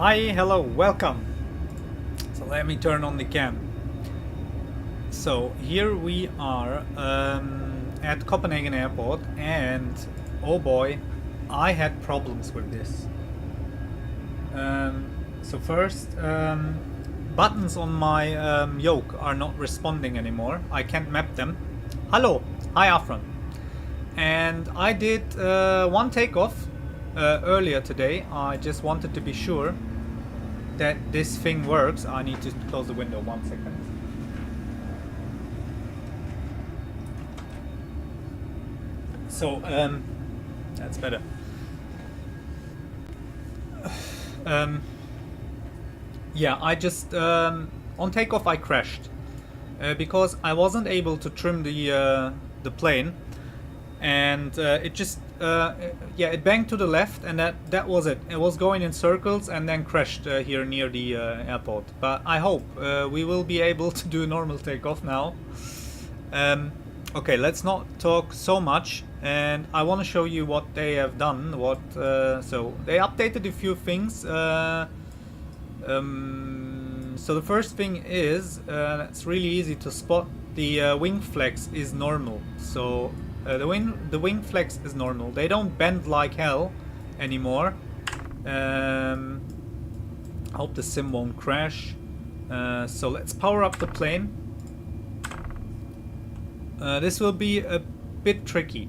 Hi, hello, welcome. So let me turn on the cam. So here we are at Copenhagen Airport, and oh boy, I had problems with this. So first, buttons on my yoke are not responding anymore. I can't map them. Hello, hi Afran. And I did one takeoff earlier today. I just wanted to be sure that this thing works. I need to close the window 1 second. So that's better. Yeah, I just on takeoff I crashed because I wasn't able to trim the plane, and it just yeah, it banged to the left, and that was it. It was going in circles and then crashed here near the airport. But I hope we will be able to do a normal takeoff now. Okay, let's not talk so much, and I want to show you what they have done. So they updated a few things. So the first thing is it's really easy to spot. The wing flex is normal. So the wing flex is normal. They don't bend like hell anymore. I hope the sim won't crash. So let's power up the plane. This will be a bit tricky.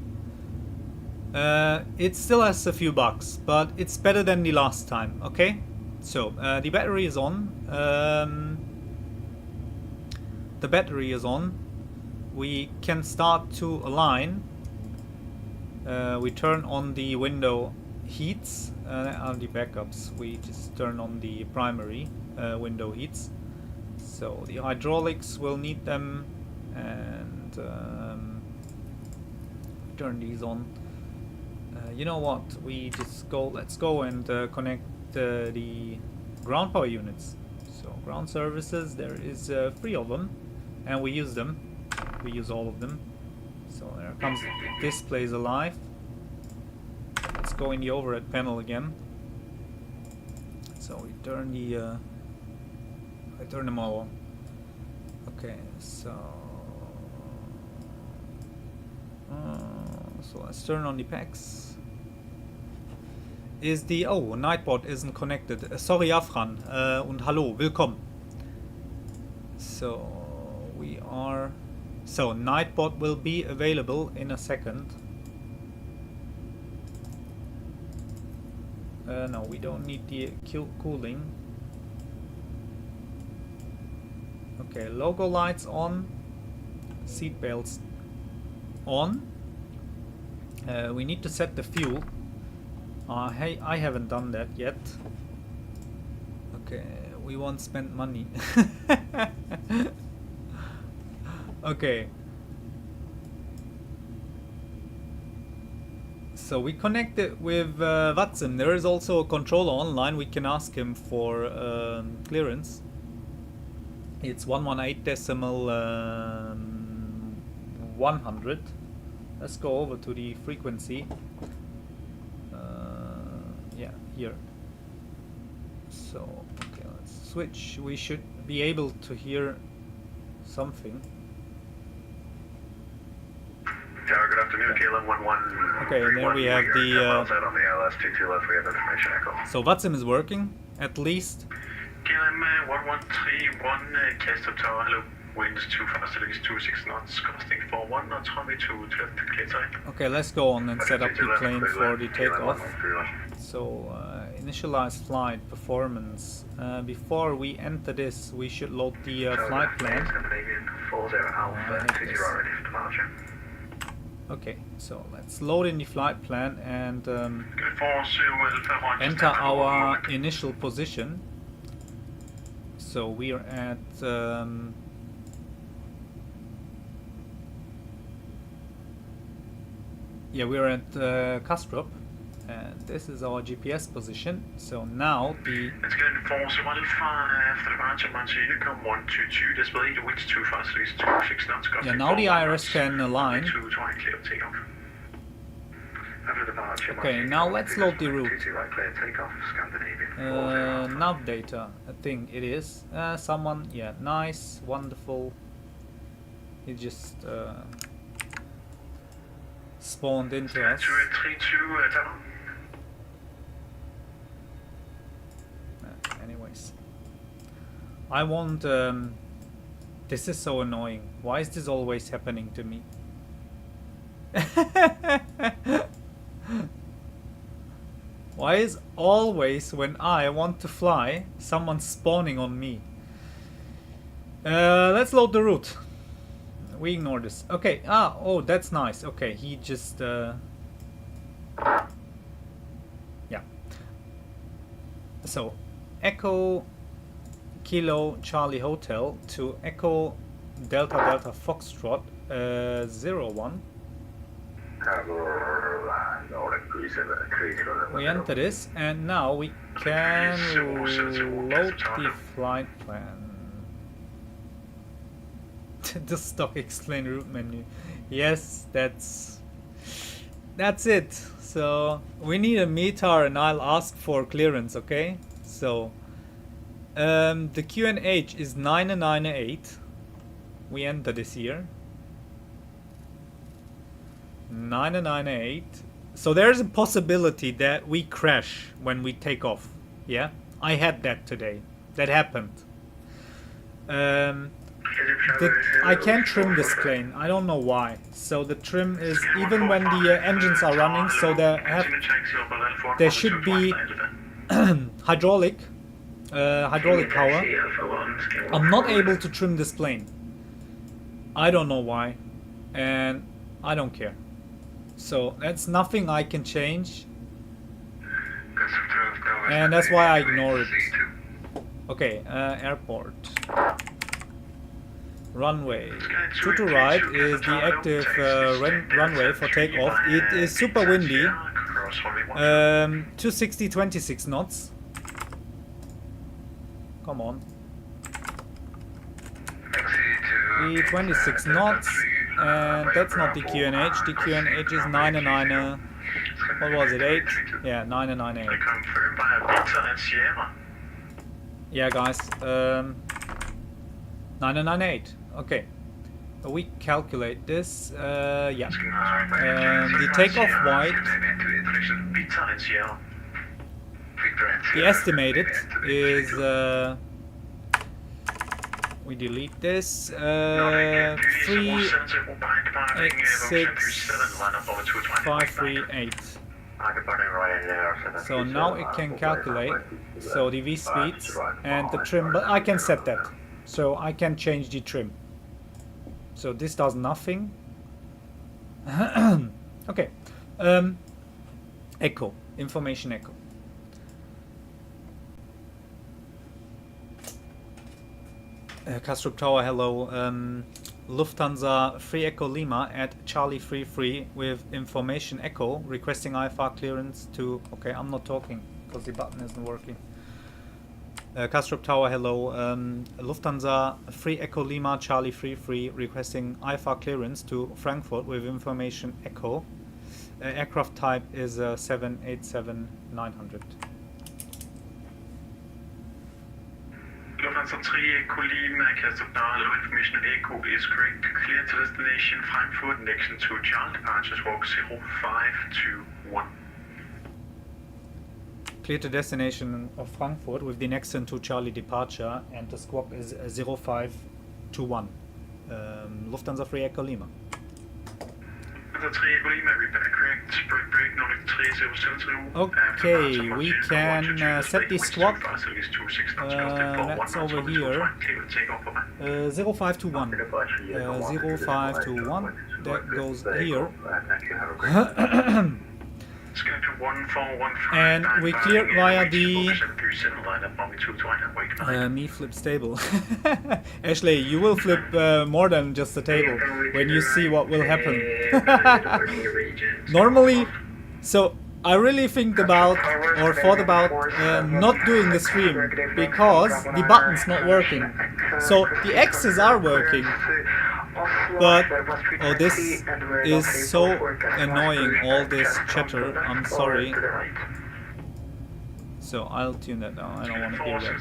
It still has a few bugs, but it's better than the last time. Okay, so the battery is on. The battery is on. We can start to align. We turn on the window heats and the backups. We just turn on the primary window heats. So the hydraulics will need them, and turn these on. You know what? We just go. Let's go and connect the ground power units. So ground services. There is 3 of them, and we use them. We use all of them. So there comes the displays alive. Let's go in the overhead panel again. So we turn the I turn them all on. Okay, so let's turn on the packs. Is the Nightbot isn't connected. Sorry Afran und hallo, willkommen. So we are. So Nightbot will be available in a second. No, we don't need the cooling. Okay, logo lights on, seat belts on. We need to set the fuel. Hey, I haven't done that yet. Okay, we won't spend money. Okay. So we connected with wasnt. There is also a controller online. We can ask him for clearance. It's 118.100. Let's go over to the frequency. Yeah, here. So, okay, let's switch. We should be able to hear something. Tower, good afternoon, KLM 11. Okay, and then we have the. On the LS 22 left, we have information echo. So wasnt is working, at least. KLM 1131, cast up tower, hello. Winds 2 fast, 26 knots, costing 41 knots, runway 2 left, clear time. Okay, let's go on and set up the plane for the takeoff. So, initialize flight performance. Before we enter this, we should load the flight plan. 40 Alpha, 20 ready for departure. Okay, so let's load in the flight plan and enter our initial position. So we are at yeah, we're at Kastrup, and this is our GPS position. So now the yeah, now the IRS can align. Okay, now let's load the route. Nav data, I think it is. Someone, yeah, nice, wonderful. He just spawned into us. Anyways, I want. This is so annoying. Why is this always happening to me? Why is always when I want to fly, someone spawning on me? Let's load the route. We ignore this. Okay. Ah, oh, that's nice. Okay, he just. Yeah. So, Echo Kilo Charlie Hotel to Echo Delta Delta Foxtrot 01. We enter this, and now we can load the flight plan. The stock XPlane route menu. Yes, that's it. So we need a METAR, and I'll ask for clearance. Okay. So the QNH is 998. We enter this here. 998. So there's a possibility that we crash when we take off. Yeah, I had that today. That happened. I can't trim this plane. I don't know why. So the trim is even when the engines are running. So there should be hydraulic power. I'm not able to trim this plane. I don't know why, and I don't care. So that's nothing I can change, and that's why I ignore it. Okay, airport. Runway. To right is the active runway for takeoff. It is super windy. 260, 26 knots. Come on. 26 knots. And that's not the QNH. The QNH is 999. What was it? 8? Yeah, 998. Yeah, guys. 998. Okay. We calculate this. Yeah. The takeoff weight. The estimated is. We delete this. 386,538. So now it can calculate. So the V speeds and the trim, but I can set that. So I can change the trim. So this does nothing. Okay. Echo. Information echo. Kastrup Tower, hello. Lufthansa 3 Echo Lima at Charlie 33 with information echo requesting IFR clearance to. Okay, I'm not talking because the button isn't working. Kastrup Tower, hello. Lufthansa 3 Echo Lima Charlie 33 requesting IFR clearance to Frankfurt with information echo. Aircraft type is 787-900. Lufthansa 3 Echo Lima, Kastrup Tower, information echo is correct. Clear to destination Frankfurt, next to Charlie, departure squawk 0521. Clear to destination of Frankfurt with the Nexon to Charlie departure, and the squawk is 0521. Lufthansa 3 Echo Lima. Lufthansa 3 Echo Lima, repair correct. Break Nordic 3073. Okay, we can set the squawk. That's over here. 0521. 0521. That goes here. And we clear via the me flip stable. Ashley, you will flip more than just the table when you see what will happen. Normally, so I really think about or thought about not doing the stream because the button's not working. So the X's are working, But oh, this is so annoying, all this chatter. I'm sorry. So I'll tune that down. I don't want to hear that.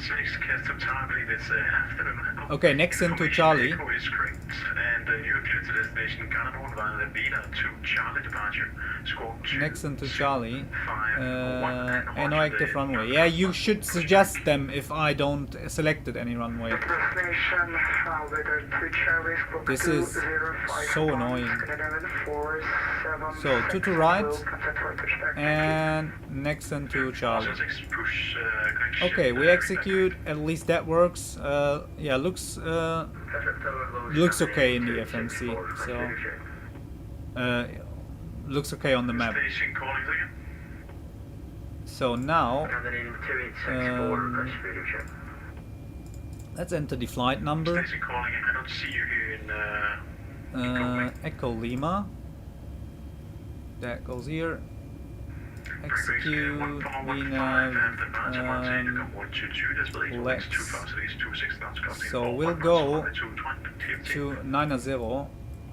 Okay, next into Charlie. Next into Charlie. No active runway. Yeah, you should suggest them if I don't selected any runway. This is so annoying. So 2 to right and next into Charlie. Okay, we execute. At least that works. Yeah, looks okay in the FMC. So looks okay on the map. So now let's enter the flight number. Echo Lima. That goes here. Execute. VNav. Let's. So we'll go to 90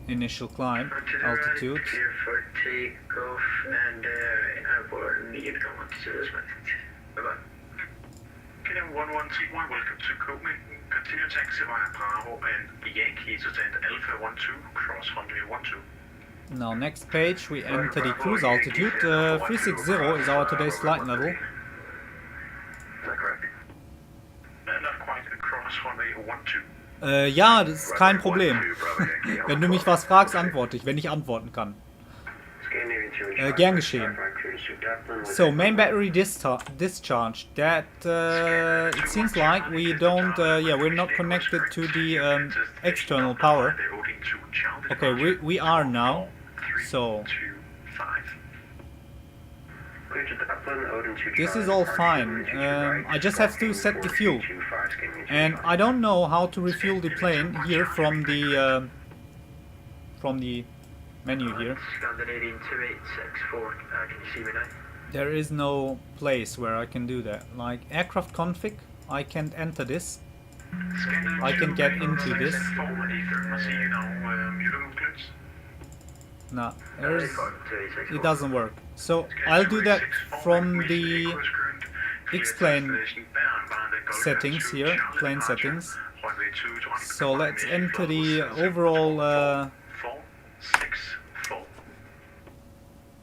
initial climb altitude. Welcome to Kobe. Continue taxi via Bravo and Yankee to send Alpha 12 cross runway 12. Now next page we enter the cruise altitude. 360 is our today's flight level. Is that correct? Not quite cross runway 12. Ja, das ist kein Problem. Wenn du mich was fragst, antworte ich, wenn ich antworten kann. Gern geschehen. So, main battery discharged. That it seems like we don't. Yeah, we're not connected to the external power. Okay, we are now. So this is all fine. I just have to set the fuel, and I don't know how to refuel the plane here from the menu here. There is no place where I can do that. Like aircraft config, I can't enter this. I can get into this. No, it doesn't work. So I'll do that from the XPlane settings here, plane settings. So let's enter the overall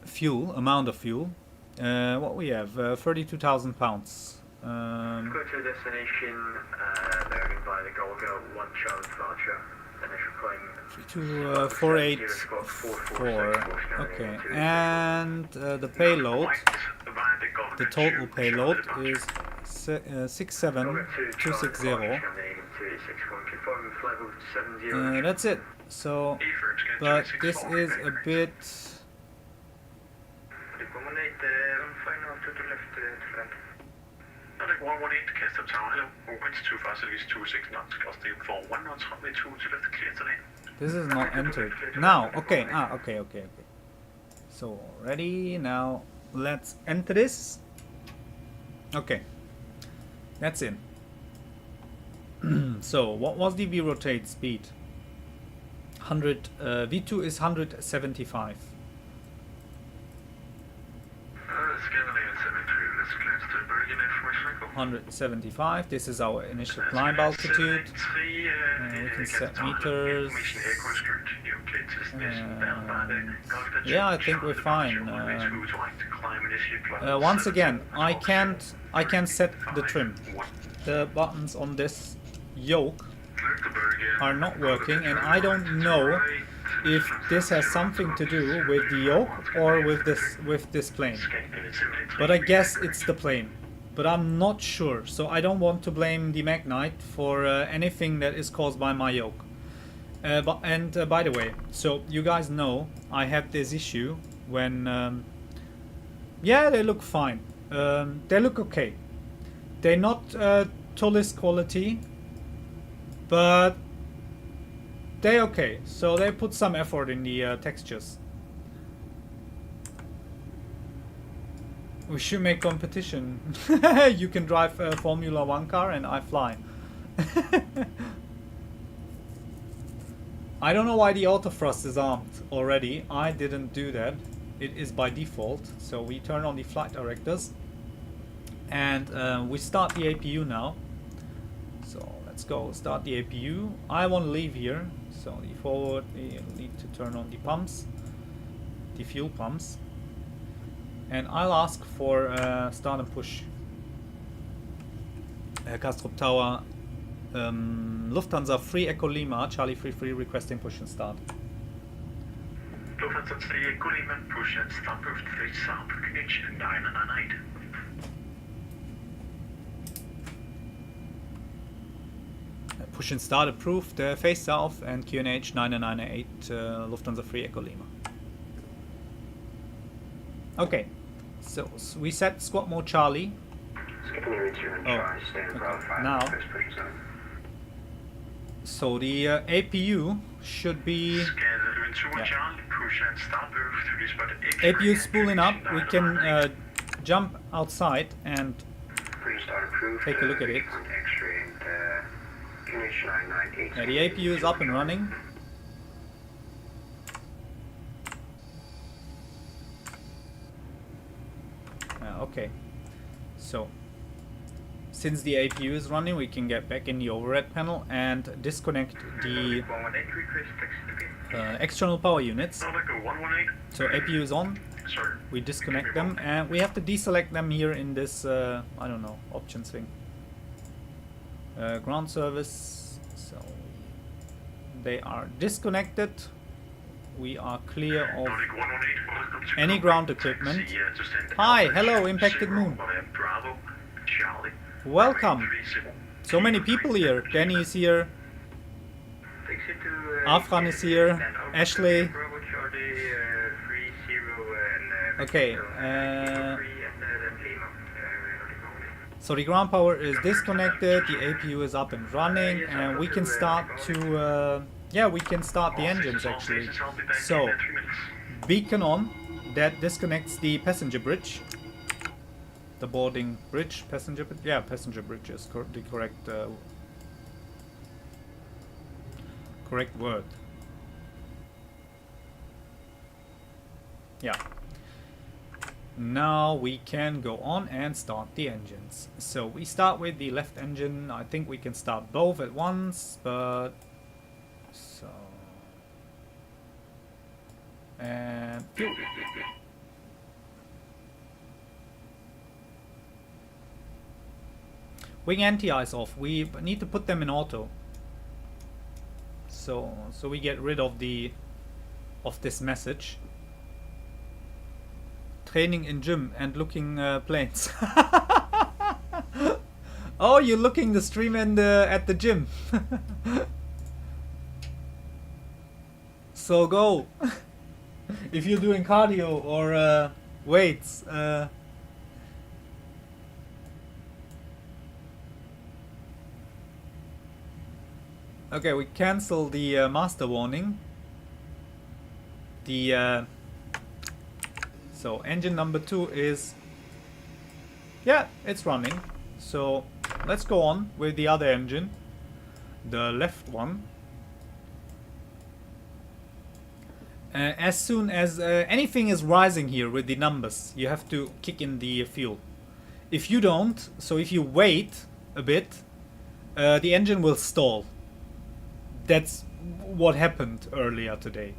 fuel, amount of fuel. What we have, 32,000 pounds. Go to destination, bearing by the Golga, 1 Charlie departure, initial plane. 484. Okay, and the payload, the total payload is 67260. That's it. So, but this is a bit. This is not entered. Now, okay. Okay. So, ready? Now, let's enter this. Okay. That's in. So, what was the V-rotate speed? 100. V2 is 175. 175. This is our initial climb altitude. We can set meters. Yeah, I think we're fine. Once again, I can't set the trim. The buttons on this yoke are not working, and I don't know if this has something to do with the yoke or with this plane. But I guess it's the plane. But I'm not sure, so I don't want to blame the Magknight for anything that is caused by my yoke. By the way, so you guys know I had this issue when yeah, they look fine. They look okay. They're not tallest quality, but they're okay. So they put some effort in the textures. We should make competition. You can drive a Formula 1 car and I fly. I don't know why the auto thrust is armed already. I didn't do that. It is by default. So we turn on the flight directors and we start the APU now. So let's go start the APU. I want to leave here. So the forward, we need to turn on the pumps, the fuel pumps, and I'll ask for start and push. Kastrup Tower, Lufthansa 3 Echo Lima, Charlie 33 requesting push and start. Lufthansa 3 Echo Lima, push and start with 3 South, QNH 998. Push and start approved, face south and QNH 998, Lufthansa 3 Echo Lima. Okay, so we set squad mode Charlie. Now, so the APU should be, APU is spooling up. We can jump outside and take a look at it. Yeah, the APU is up and running. Okay, so since the APU is running, we can get back in the overhead panel and disconnect the external power units. So APU is on, we disconnect them and we have to deselect them here in this, I don't know, options thing. Ground service, so they are disconnected. We are clear of any ground equipment. Hi, hello, Impacted Moon. Welcome. So many people here. Danny is here. Afran is here. Ashley. Okay. So the ground power is disconnected. The APU is up and running, and we can start to. Yeah, we can start the engines actually. So, beacon on. That disconnects the passenger bridge. The boarding bridge, passenger bridge. Yeah, passenger bridge is the correct correct word. Yeah. Now we can go on and start the engines. So we start with the left engine. I think we can start both at once, but so and fuel. Wing anti-ice off. We need to put them in auto. So we get rid of this message. Training in gym and looking planes. Oh, you're looking the stream and at the gym. So go. If you're doing cardio or weights. Okay, we cancel the master warning. The so engine number 2 is, yeah, it's running. So let's go on with the other engine, the left one. As soon as anything is rising here with the numbers, you have to kick in the fuel. If you don't, so if you wait a bit, the engine will stall. That's what happened earlier today.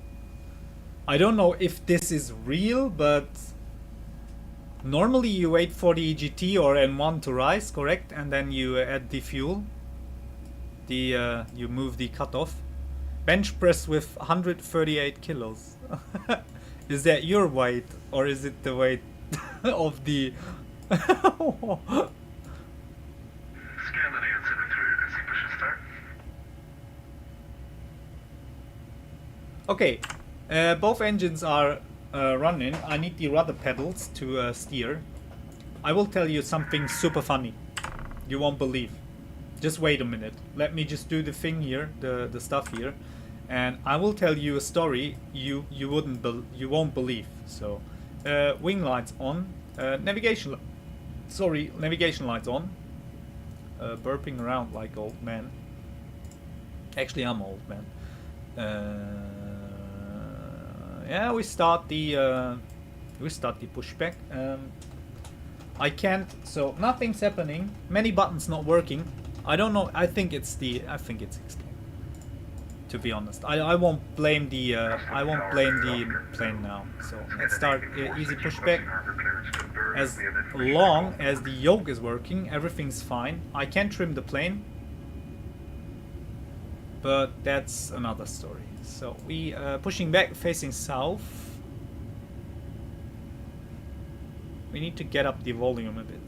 I don't know if this is real, but normally you wait for the GT or N1 to rise, correct? And then you add the fuel. You move the cutoff. Bench press with 138 kilos. Is that your weight or is it the weight of the... Okay, both engines are running. I need the rudder pedals to steer. I will tell you something super funny. You won't believe. Just wait a minute. Let me just do the thing here, the stuff here, and I will tell you a story you won't believe. So, wing lights on, navigation lights on. Burping around like old man. Actually, I'm old man. Yeah, we start the pushback. I can't. So nothing's happening. Many buttons not working. I don't know. I think it's XPlane. To be honest, I won't blame the plane now. So let's start easy pushback. As long as the yoke is working, everything's fine. I can trim the plane, but that's another story. So we pushing back, facing south. We need to get up the volume a bit.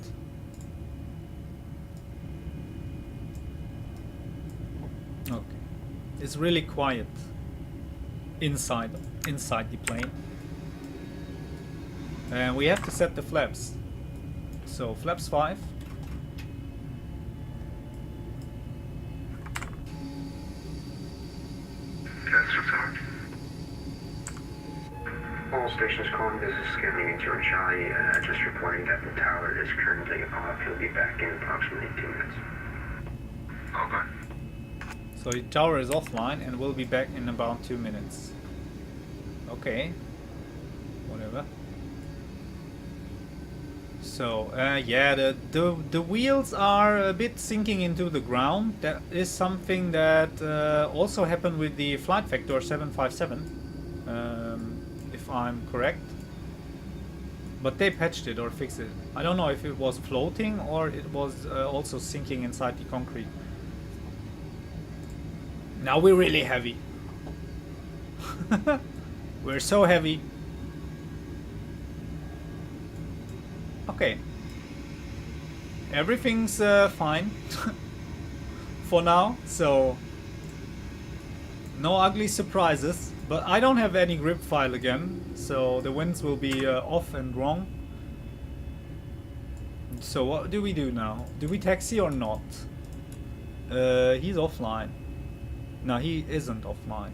Okay. It's really quiet inside the plane, and we have to set the flaps. So flaps 5. All stations calling, this is scanning into your Charlie, just reporting that the tower is currently off. He'll be back in approximately 2 minutes. Okay. So the tower is offline and we'll be back in about 2 minutes. Okay. Whatever. So yeah, the wheels are a bit sinking into the ground. That is something that also happened with the Flight Vector 757, if I'm correct. But they patched it or fixed it. I don't know if it was floating or it was also sinking inside the concrete. Now we're really heavy. We're so heavy. Okay. Everything's fine for now, so no ugly surprises. But I don't have any grip file again, so the winds will be off and wrong. So what do we do now? Do we taxi or not? He's offline. No, he isn't offline.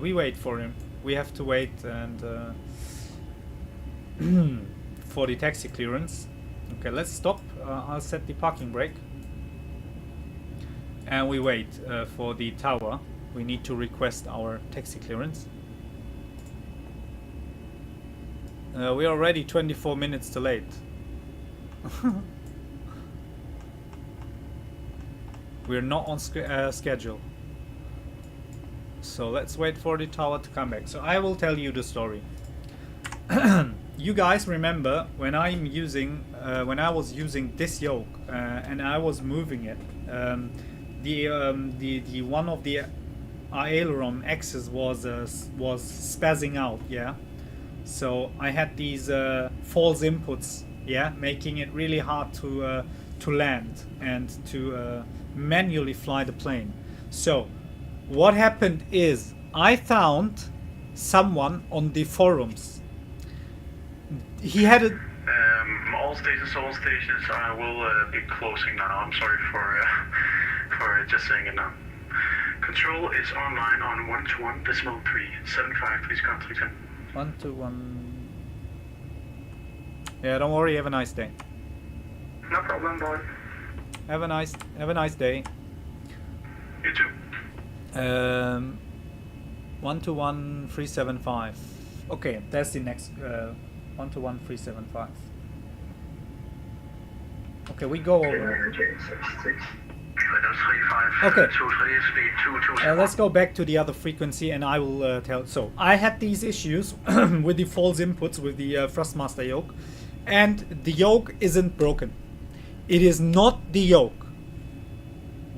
We wait for him. We have to wait and for the taxi clearance. Okay, let's stop. I'll set the parking brake. And we wait for the tower. We need to request our taxi clearance. We're already 24 minutes too late. We're not on schedule. So let's wait for the tower to come back. So I will tell you the story. You guys remember when I'm using, when I was using this yoke and I was moving it, the one of the aileron axis was spazzing out, yeah. So I had these false inputs, yeah, making it really hard to land and to manually fly the plane. So what happened is I found someone on the forums. He had a all stations. I will be closing now. I'm sorry for just saying it now. Control is online on 121.375. Please come 310. 121. Yeah, don't worry. Have a nice day. No problem, boy. Have a nice day. You too. 121.375. Okay, that's the next 121.375. Okay, we go over. Okay. Let's go back to the other frequency and I will tell. So I had these issues with the false inputs with the Thrustmaster yoke, and the yoke isn't broken. It is not the yoke.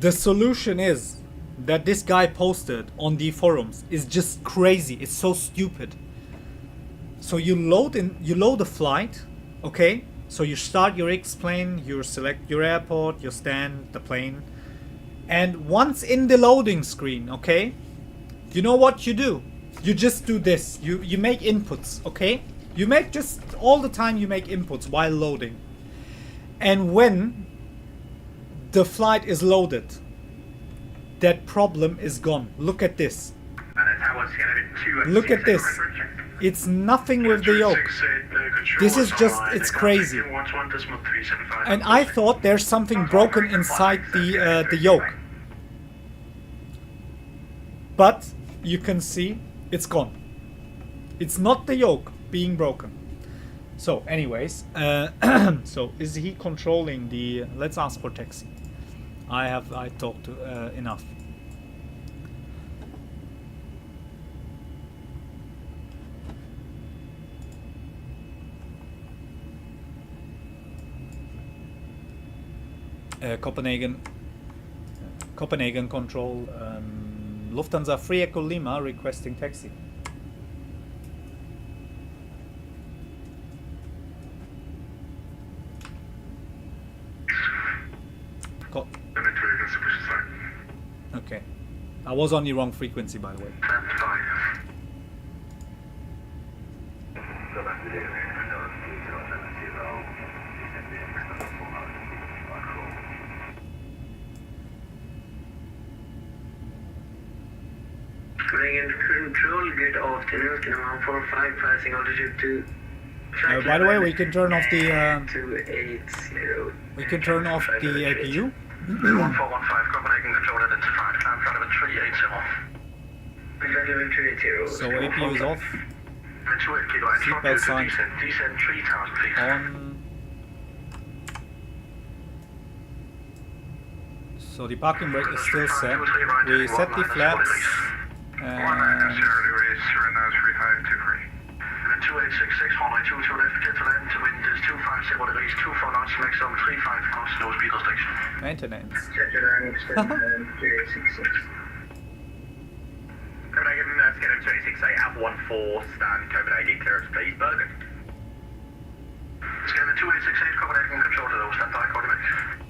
The solution is that this guy posted on the forums is just crazy. It's so stupid. So you load a flight, okay? So you start your XPlane, you select your airport, you stand the plane, and once in the loading screen, okay, you know what you do? You just do this. You make inputs, okay? You make just all the time you make inputs while loading. And when the flight is loaded, that problem is gone. Look at this. Look at this. It's nothing with the yoke. This is just, it's crazy. And I thought there's something broken inside the yoke. but you can see it's gone. It's not the yoke being broken. So anyways, so is he controlling the, let's ask for taxi. I talked to enough. Copenhagen control, Lufthansa 3 Echo Lima requesting taxi. Okay, I was on the wrong frequency, by the way. Control, good afternoon, 145, passing altitude to... By the way, we can turn off the 280. we can turn off the APU. 1415 Copenhagen control identified. Climb flight level 380. So APU is off. 28 kilo, Seatbelt sign descend 3000 feet. on. So the parking brake is still set. We set the flaps. 2866, runway 22 left, clear to land, wind is 250 degrees, 24 knots, maximum 35 knots, no speed restriction. Maintenance. Copenhagen, schedule 268, have 14, stand Copenhagen, clearance please, Bergen. Schedule 2868, Copenhagen, control to low, stand by, Copenhagen.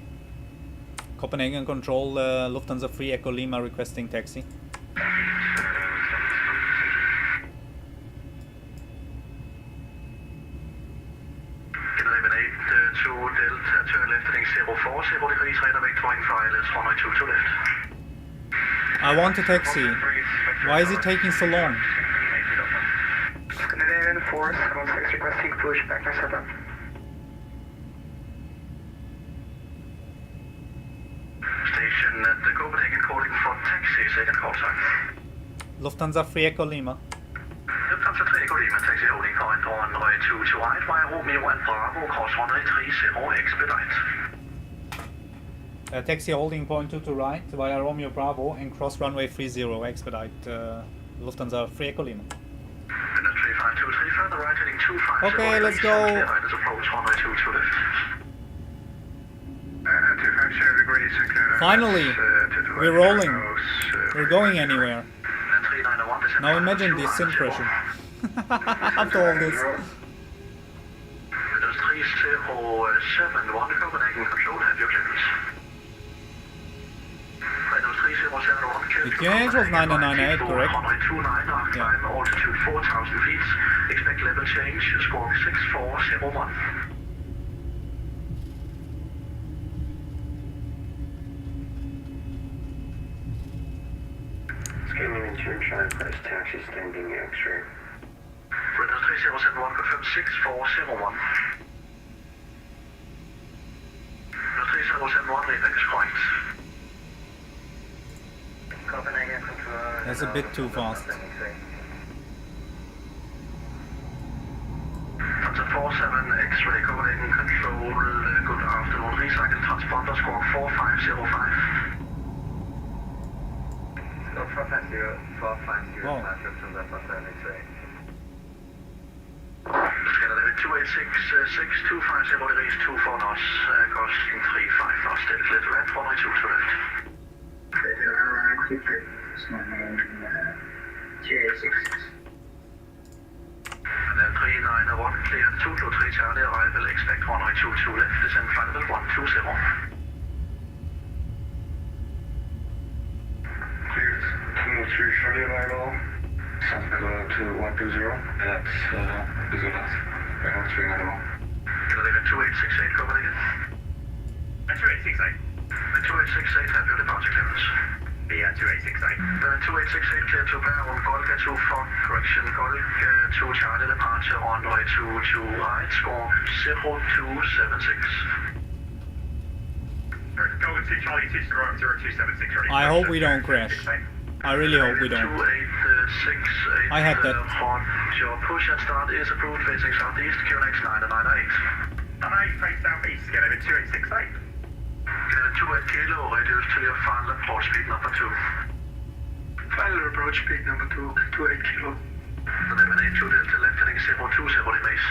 Copenhagen control, Lufthansa 3 Echo Lima requesting taxi. I want a taxi. Why is it taking so long? Canadian 476 requesting push back to 7. Station at the Copenhagen calling for taxi, second call sign. Lufthansa 3 Echo Lima. Lufthansa 3 Echo Lima, taxi holding point on runway 22 right, via Romeo and Bravo, cross runway 30, expedite. Taxi holding point 2 to right via Romeo Bravo and cross runway 30 expedite Lufthansa 3 Echo Lima. Okay, let's go. Finally, we're rolling. We're going anywhere. Now imagine the sin pressure. After all this. The QNH was 998, correct? Yeah. Altitude 4,000 feet. Expect level change. Squawk 6401. Scaling into Charlie Price taxi standing X-ray. British 3071 confirm 6401. 3071 Rebecca is correct. That's a bit too fast. Delta 47 X-ray Copenhagen control. Good afternoon. Recycle transponder squawk 4505. Squawk 450, Oh. Lufthansa 47 X-ray. Scanner level 2866, 250 degrees, 24 knots, costing 35 knots, steady clear to land, 192 to left. And then 391, clear, 223 Charlie, arrival, expect 192 to left, descend flight level 120. Cleared, 203 Charlie arrival, sound level to 120, that's Business, right 391. Scanner level 2868, Copenhagen. 2868. 2868, have your departure clearance. Yeah, 2868. 2868, clear to Bærum, Golga 2 Fox, correction, Golga 2 Charlie departure on runway 22 right, score 0276. Golga 2 Charlie 2 0276, ready. I hope we don't crash. I really hope we don't. 2868. I had that. Your push and start is approved facing southeast, QNX 998. 98 face southeast, get over 2868. 28 kilo, reduce to your final approach speed number 2. Final approach speed number 2, 28 kilo. Eliminate to Delta left heading 02, 0 degrees.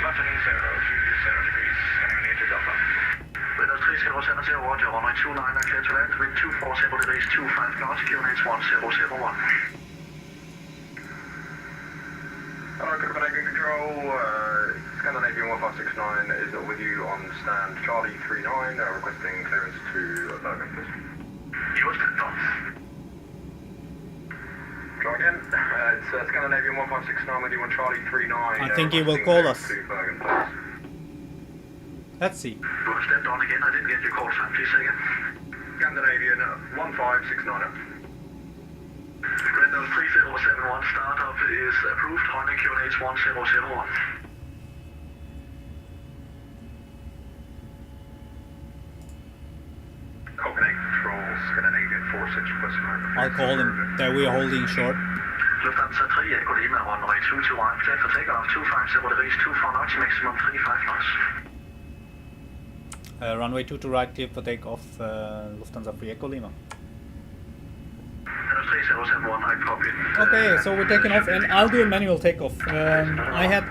Left heading 0 degrees, eliminate to Delta. Windows 3, 0, 7, 0, Roger, runway 29, clear to land, wind 24, 0 degrees, 25 knots, QNH 1001. Copenhagen Control, Scandinavian 1569 is with you on stand Charlie 39, requesting clearance to Bergen, please. Yours 10 knots. Try again, it's Scandinavian 1569 with you on Charlie 39. I think he will call us. To Bergen, please. Let's see. You have stepped on again, I didn't get your call sign, please say again. Scandinavian 1569. Windows 3071 startup is approved on the QNH 1001. Copenhagen Control, Scandinavian 46 requesting I'll call him. There we are holding short. Lufthansa 3, Echo Lima, runway 221, clear for takeoff, 25, 0 degrees, 24 knots, maximum 35 knots. Runway 2 to right, clear for takeoff, Lufthansa 3 Echo Lima. Windows 3071, I copy. Okay, so we're taking off, and I'll do a manual takeoff. I had,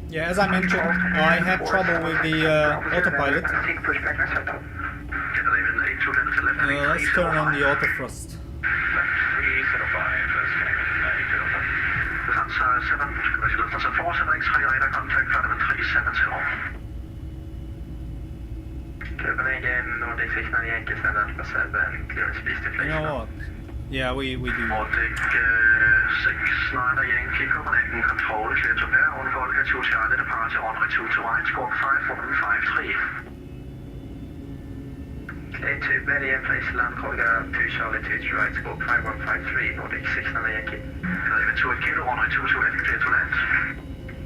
yeah, as I mentioned, I had trouble with the autopilot. Let's turn on the auto thrust. Lufthansa 7, Lufthansa 4, 783, radar contact, Flight 370. Copenhagen, Nordic 69 Yankee, stand up for 7, clearance speed deflation. You know what? Yeah, we do. Nordic 69 Yankee, Copenhagen Control, clear to pair, on call, get 2 Charlie, departure, runway 2 to right, squawk 5153. Clear to Belly and place land, call, get up 2 Charlie, 2 to right, squawk 5153, Nordic 69 Yankee. Leave it to 8 kilo, runway 2 to left, clear to land.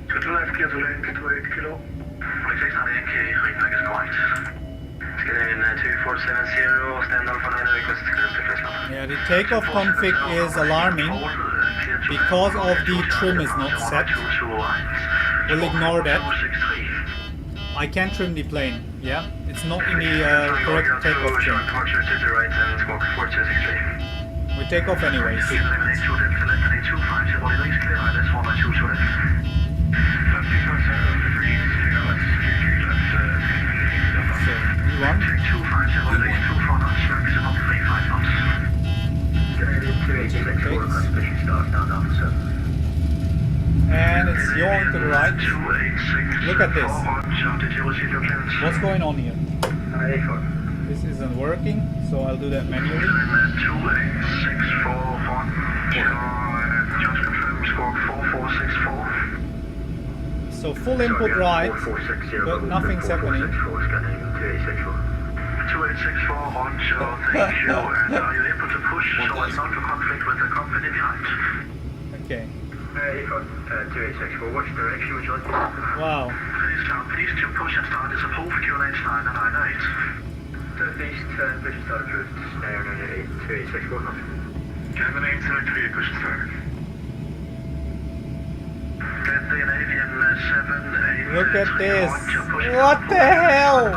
2 to left, clear to land, 2 8 kilo. Nordic 69 Yankee, readback is correct. Scandinavian 2470, stand Alpha 9, request clearance to first number. Yeah, the takeoff config is alarming because of the trim is not set. We'll ignore that. I can't trim the plane, yeah? It's not in the correct takeoff trim. We take off anyways. One. And it's yawing to the right. Look at this. What's going on here? This isn't working, so I'll do that manually. 2861. Just confirm score 4464. So full input right, but nothing's happening. 2864, Roger, thank you. And are you able to push so as not to conflict with the company behind? Okay. 2864, which direction would you like to go? Wow. Please to push and start is approved, QNH 998. Southeast, push and start approved, stay on 2864, nothing. German 873, push and start. Scandinavian 7, 8. Look at this. What the hell?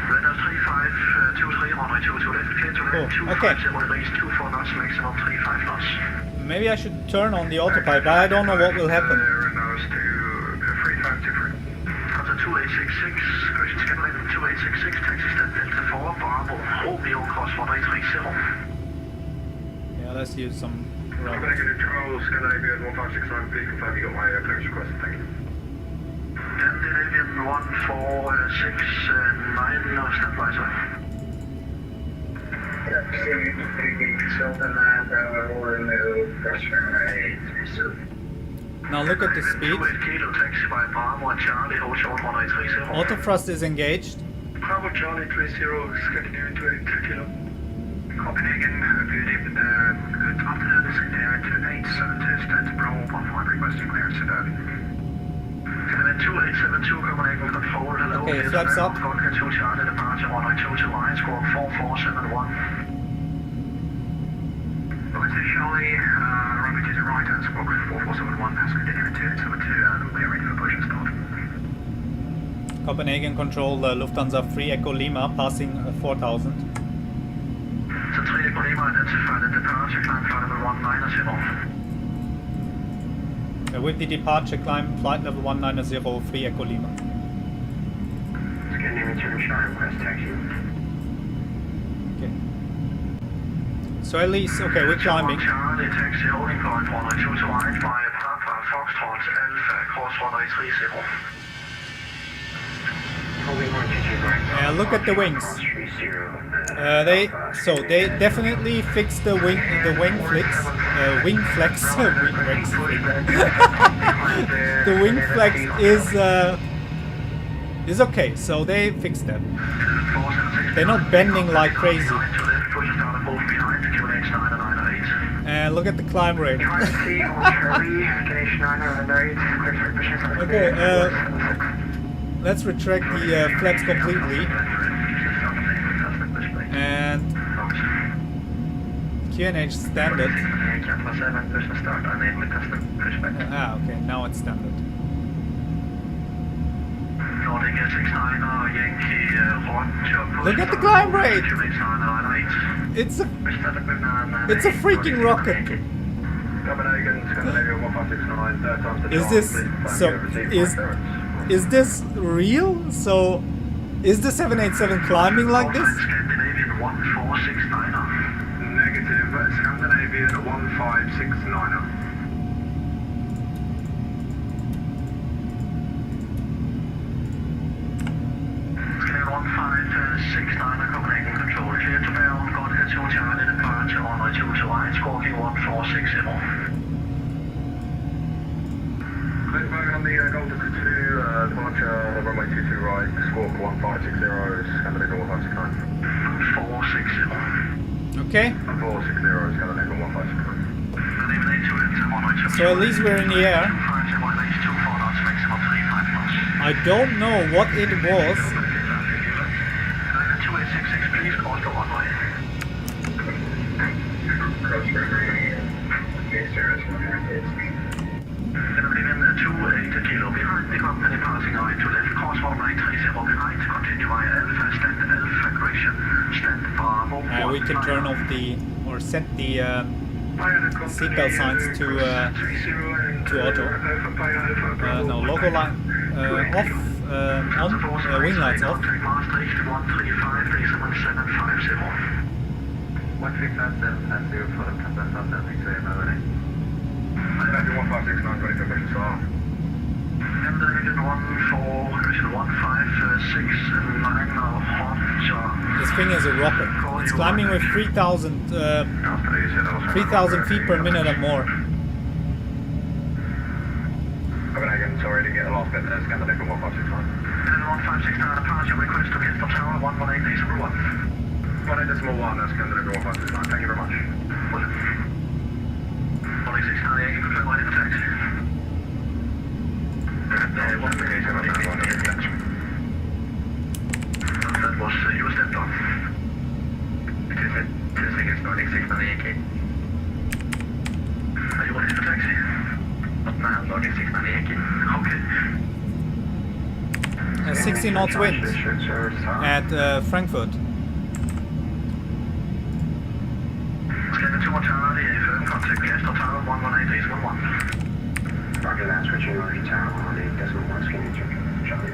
Windows 3523, runway 2 to left, clear to land, 25 degrees, 24 knots, maximum 35 knots. Maybe I should turn on the autopilot, but I don't know what will happen. Windows to 3523. Hunter 2866, correction Scandinavian 2866, taxi stand Delta 4, Bravo, Romeo, cross 1830. Yeah, let's use some rubber. Copenhagen Control, Scandinavian 1569, please confirm you got my clearance request, thank you. Scandinavian 1469, no standby, sir. Now look at the speed. Auto thrust is engaged. Bravo Charlie 30, Scandinavian 28 kilo. Copenhagen, good afternoon, Scandinavian 2872, stand Bravo 15, requesting clearance to Bergen. 2872 Copenhagen Control, hello. Okay, flaps up. Vodka 2 Charlie, departure 102 to line, score 4471. Okay, Charlie, runway to the right and squawk 4471, passenger continuing 2872, and we are ready for push and start. Copenhagen Control, Lufthansa 3 Echo Lima, passing 4000. So 3 Echo Lima identified the departure, climb flight level 190. With the departure, climb flight level 190, 3 Echo Lima. Scanning return shot request taxi. Okay. So at least, okay, we're climbing. Charlie, taxi holding point 192 to line, via Papa, Foxtrot, Alpha, cross 1830. Look at the wings. They definitely fixed the wing flex. The wing flex is okay. So they fixed that. They're not bending like crazy. And look at the climb rate. Okay. Let's retract the flaps completely. And QNH standard. Okay, now it's standard. Look at the climb rate! It's a freaking rocket! Is this real? So, is the 787 climbing like this? Scandinavian 1469er. Negative, Scandinavian 1569er. Clear 1569er, Copenhagen Control. Clear to bear on Vodka 2 Charlie, departure on 2 to line, squawking 1460. Clickback on the Golden 2, departure runway 22 right, squawk 1560, Scandinavian 1569. 460. Okay. 460, Scandinavian 1569. So at least we're in the air. I don't know what it was. 2866, please cross the runway. Within 280 kilo behind the company, passing right to left, cross 1930 behind, continue via Alpha, stand Alpha, correction, stand Bravo. We can turn off the, or set the seatbelt signs to auto. No, local line off, on, wing lights off. 13537 for the Kazakhstan, 1569, ready for mission start. And engine 1569 now, hot shot. This thing is a rocket. It's climbing with 3,000 feet per minute or more. Copenhagen, sorry to get the last bit there, Scandinavian 1569. And 1569, departure request to get the tower 118.1. 1.1, that's Scandinavian 1569, thank you very much. 169, you can confirm my taxi. That was you stepped on. It is testing is 169 EK. Are you ready for taxi? Not now, 169 EK. Okay. 60 knots wind at Frankfurt. Scanner 2 Charlie, firm contact Castor Tower 118.1. Roger that, switching Roger Tower 118.1, scanning Charlie.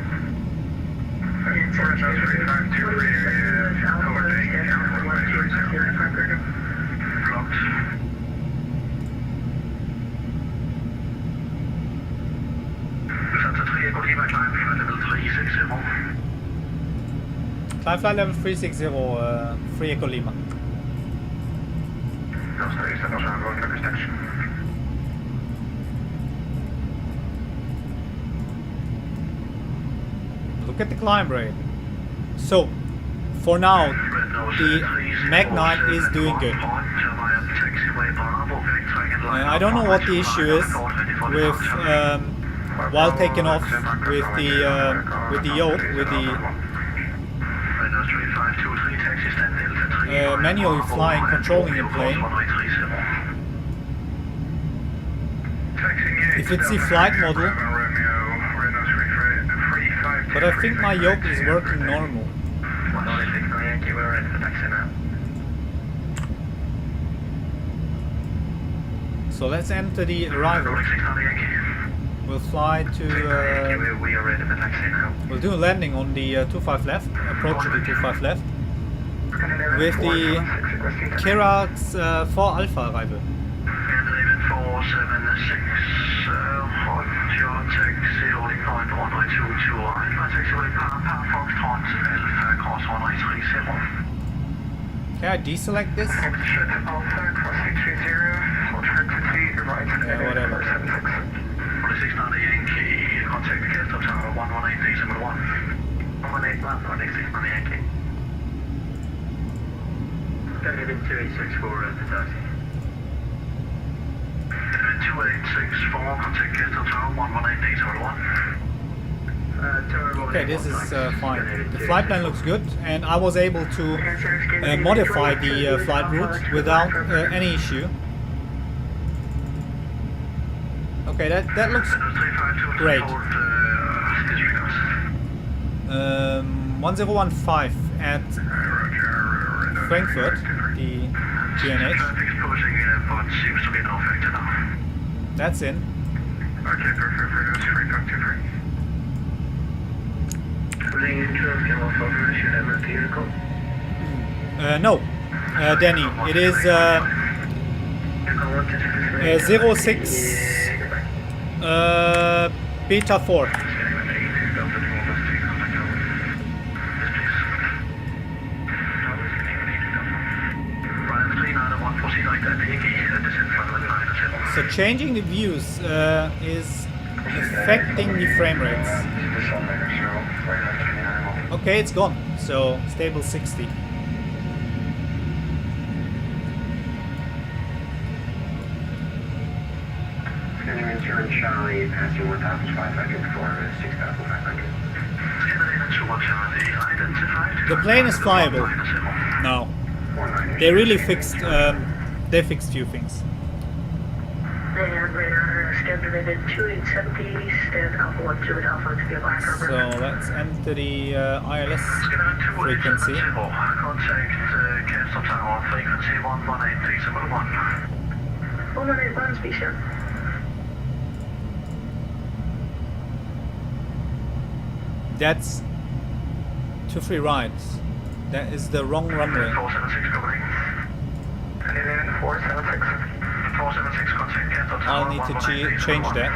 Blocked. Lufthansa 3 Echo Lima, climb flight level 360. Climb flight level 360, 3 Echo Lima. Look at the climb rate. So, for now, the Magknight is doing good. I don't know what the issue is with while taking off with the yoke, with the manually flying, controlling the plane. If it's the flight model, but I think my yoke is working normal. So let's enter the arrival. We'll fly to. We'll do a landing on the 25 left, approach to the 25 left, with the Kirax 4 Alpha arrival. Can I deselect this? Yeah, whatever. Okay, this is fine. The flight plan looks good, and I was able to modify the flight route without any issue. Okay, that looks great. 1015 at Frankfurt, the GNH. That's in. No, Danny, it is 06 Beta 4. So changing the views is affecting the frame rates. Okay, it's gone. So stable 60. Charlie, passing 1,500 for 6,500. The plane is flyable now. They really fixed. They fixed few things. So let's enter the ILS frequency. That's 2-3 rides. That is the wrong runway. 476. I'll need to change that.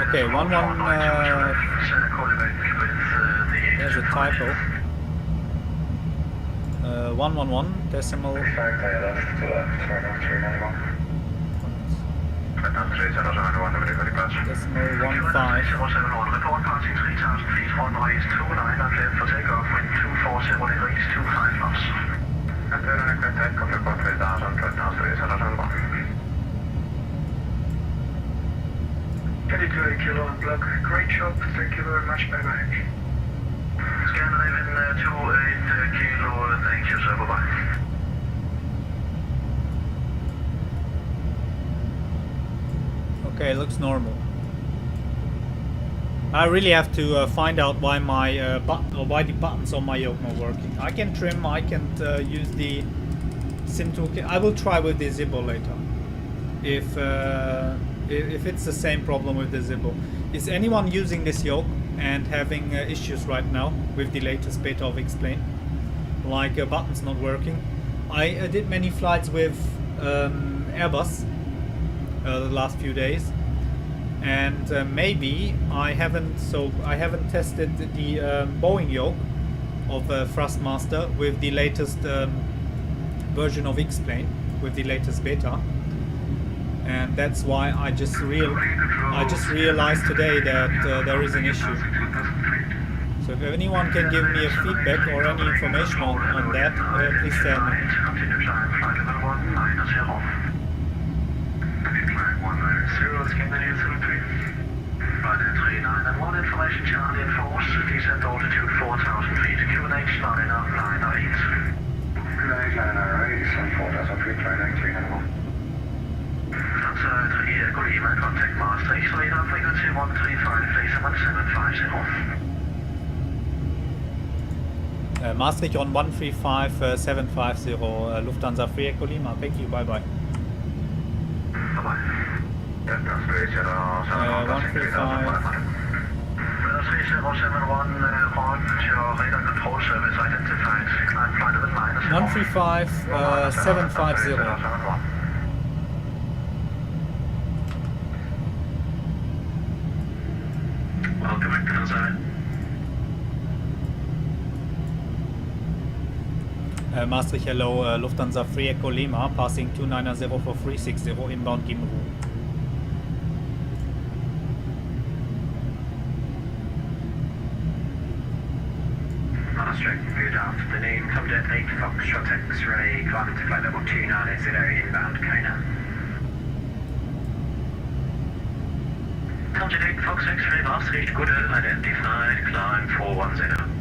Okay, 11. There's a typo. 111 decimal. Decimal 15. Great job, thank you very much, bye bye. Scandinavian 28 kilo, thank you, sir, bye bye. Okay, it looks normal. I really have to find out why my why the buttons on my yoke not working. I can trim. I can use the sim toolkit. I will try with the Zippo later. If it's the same problem with the Zippo. Is anyone using this yoke and having issues right now with the latest beta of XPlane? Like buttons not working. I did many flights with Airbus the last few days, and maybe I haven't tested the Boeing yoke of Thrustmaster with the latest version of XPlane, with the latest beta, and that's why I just realized today that there is an issue. So if anyone can give me a feedback or any information on that, please tell me. Continue climb, flight level 190. Climb 190, scan the 73. Flight 39 and 1, information Charlie and Force, descent altitude 4,000 feet, QNH liner 908. QNH liner 8, descent 4,000 feet, flight 391. Transfer 3 Echo Lima, contact Maastricht, radar frequency 135, phase 1750. Maastricht on 135750, Lufthansa Free Echo Lima. Thank you, bye bye. Bye-bye. 135. 3071, your radar control service identified. Climb flight level 9. 135750. Welcome back to the zone. Maastricht, hello, Lufthansa Free Echo Lima, passing 290 for 360, inbound Gimru. Maastricht, good afternoon. Comjet 8 Foxtrot X-ray, climbing to flight level 290, inbound Kona. Comjet 8 Fox X-ray, Maastricht, good, identified, climb 410.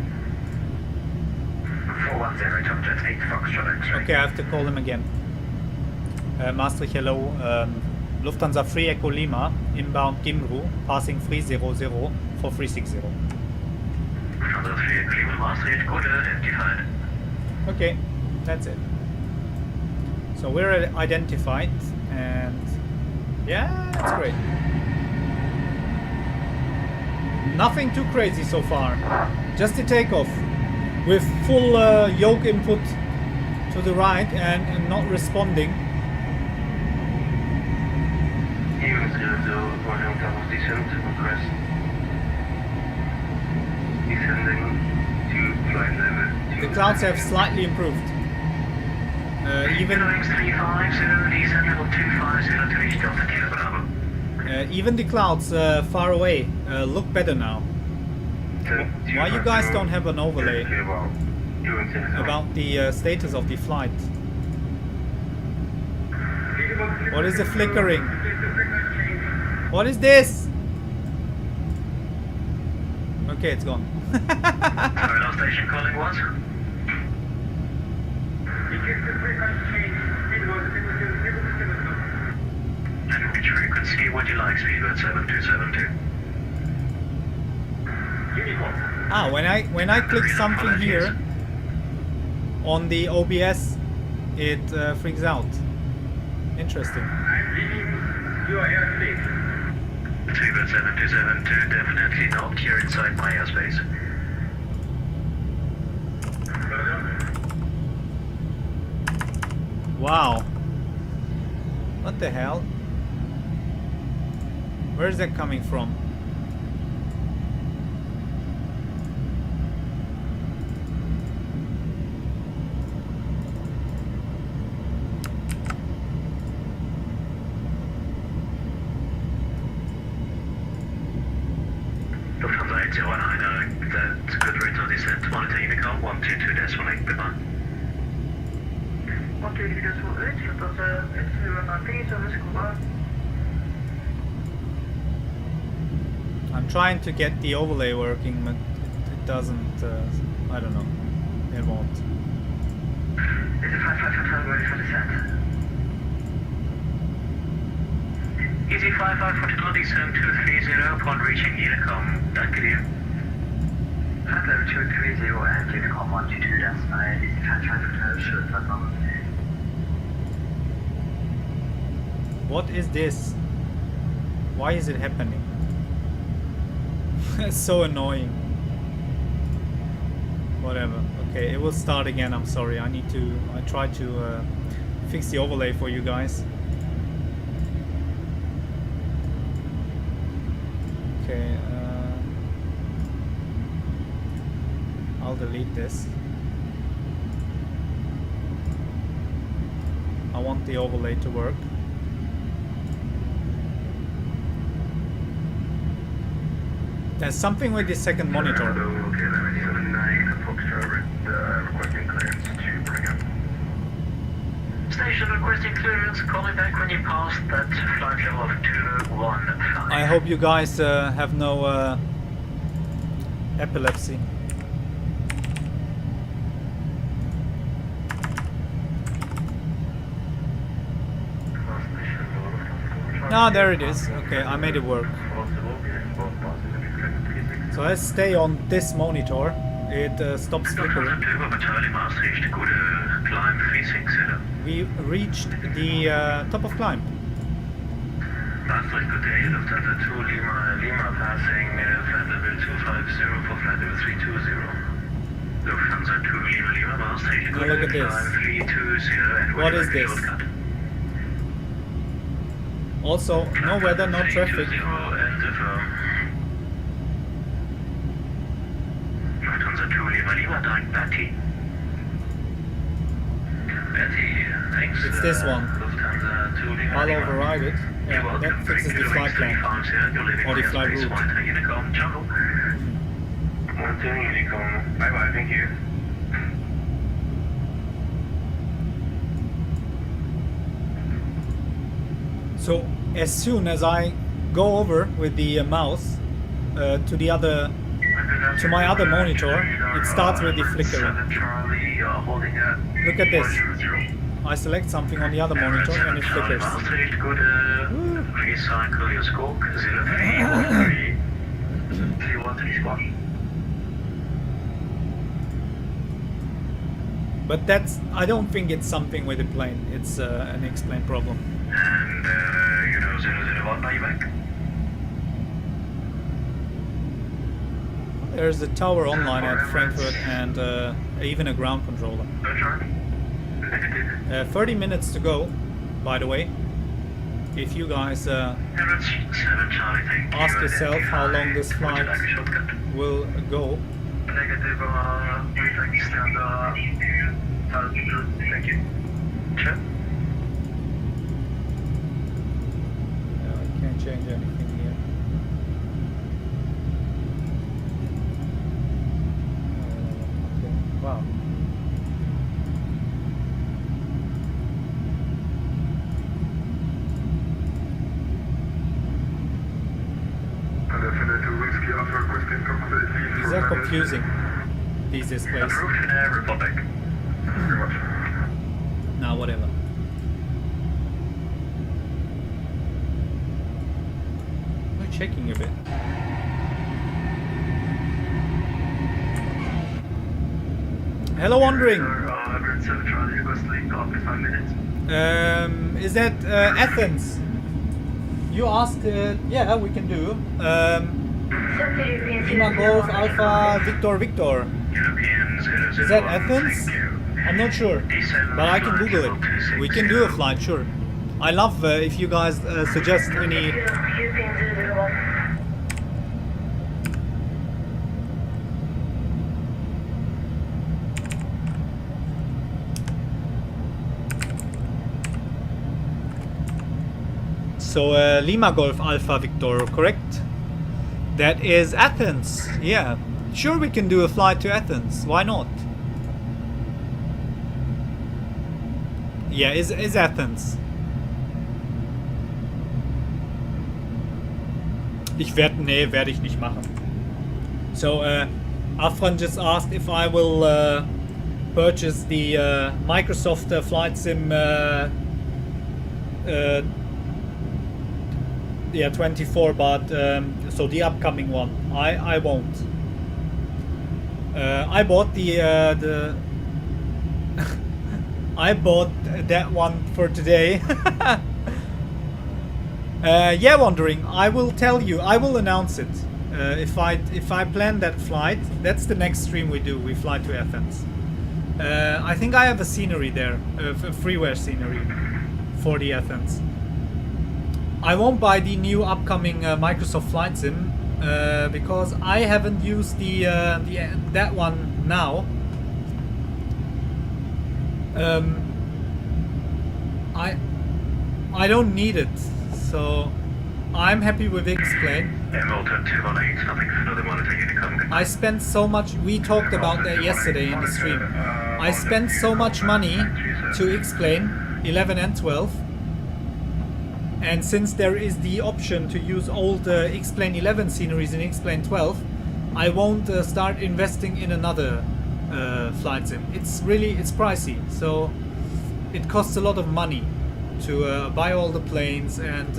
410, Comjet 8 Foxtrot X-ray. Okay, I have to call him again. Maastricht, hello, Lufthansa Free Echo Lima, inbound Gimru, passing 300 for 360. Lufthansa Free Echo Lima, Maastricht, good, identified. Okay, that's it. So we're identified, and yeah, that's great. Nothing too crazy so far. Just the takeoff with full yoke input to the right and not responding. Descent, request. Descending to flight level 2. The clouds have slightly improved. Even the clouds far away look better now. Why you guys don't have an overlay about the status of the flight? What is the flickering? What is this? Okay, it's gone. Terminal station calling what? And which frequency would you like, Speedbird 7272? Ah, when I click something here on the OBS, it freaks out. Interesting. Speedbird 7272, definitely not. You're inside my airspace. Wow. What the hell? Where is that coming from? Lufthansa 8019, that's good rate of descent. Monitor Unicorn 122.8, goodbye. 122.8, Lufthansa 8019, service goodbye. I'm trying to get the overlay working, but it doesn't, I don't know, it won't. Is it 55 ready for descent? Easy 55 for total descent 230 upon reaching Unicom, that clear? Flight level 230 and Unicom 122.8, easy 55 for total, sure, flight number. What is this? Why is it happening? It's so annoying. Whatever. Okay, it will start again. I'm sorry. I tried to fix the overlay for you guys. Okay. I'll delete this. I want the overlay to work. There's something with the second monitor. 1179 Foxtrot requesting clearance to bring up. Station requesting clearance. Call me back when you pass that flight level of 215. I hope you guys have no epilepsy. Ah, there it is. Okay, I made it work. So let's stay on this monitor. It stops flickering. We reached the top of climb. Maastricht, good day, Lufthansa 2 Lima passing flight level 250 for flight level 320. Lufthansa 2 Lima, Maastricht, Now look at this. 320 and What is this? Also, no weather, no traffic. Lufthansa 2 Lima, direct Patty. Patty, thanks. It's this one. Lufthansa 2 Lima. I'll override it. Yeah, that fixes the flight plan. Or the flight route. Bye bye, thank you. So as soon as I go over with the mouse to my other monitor, it starts with the flickering. Look at this. I select something on the other monitor and it flickers. Recycle your scope. But I don't think it's something with the plane. It's an XPlane problem. And you know 001, are you back? There's a tower online at Frankfurt and even a ground controller. 30 minutes to go, by the way. If you guys ask yourself how long this flight will go. Negative, stand thank you. Sure. I can't change anything here. Okay. Wow. These are confusing, these displays. Approved in Republic. Very much. Nah, whatever. I'm checking a bit. Hello, Wandering. Is that Athens? You asked, yeah, we can do. Lima Golf Alpha Victor Victor. Is that Athens? I'm not sure, but I can Google it. We can do a flight, sure. I love if you guys suggest any. So Lima Golf Alpha Victor, correct? That is Athens. Yeah, sure, we can do a flight to Athens. Why not? Yeah, is Athens. Nee, werde ich nicht machen. So, Afran just asked if I will purchase the Microsoft Flight Sim yeah, 24, but so the upcoming one. I won't. I bought the I bought that one for today. Yeah, Wandering. I will tell you. I will announce it. If I plan that flight, that's the next stream we do. We fly to Athens. I think I have a scenery there, a freeware scenery for the Athens. I won't buy the new upcoming Microsoft Flight Sim because I haven't used that one now. I don't need it, so I'm happy with XPlane. Motor 218, nothing further monitor, Unicom, I spent so much, we talked about that yesterday in the stream. I spent so much money to XPlane 11 and 12. And since there is the option to use old XPlane 11 sceneries in XPlane 12, I won't start investing in another flight sim. It's pricey, so it costs a lot of money to buy all the planes and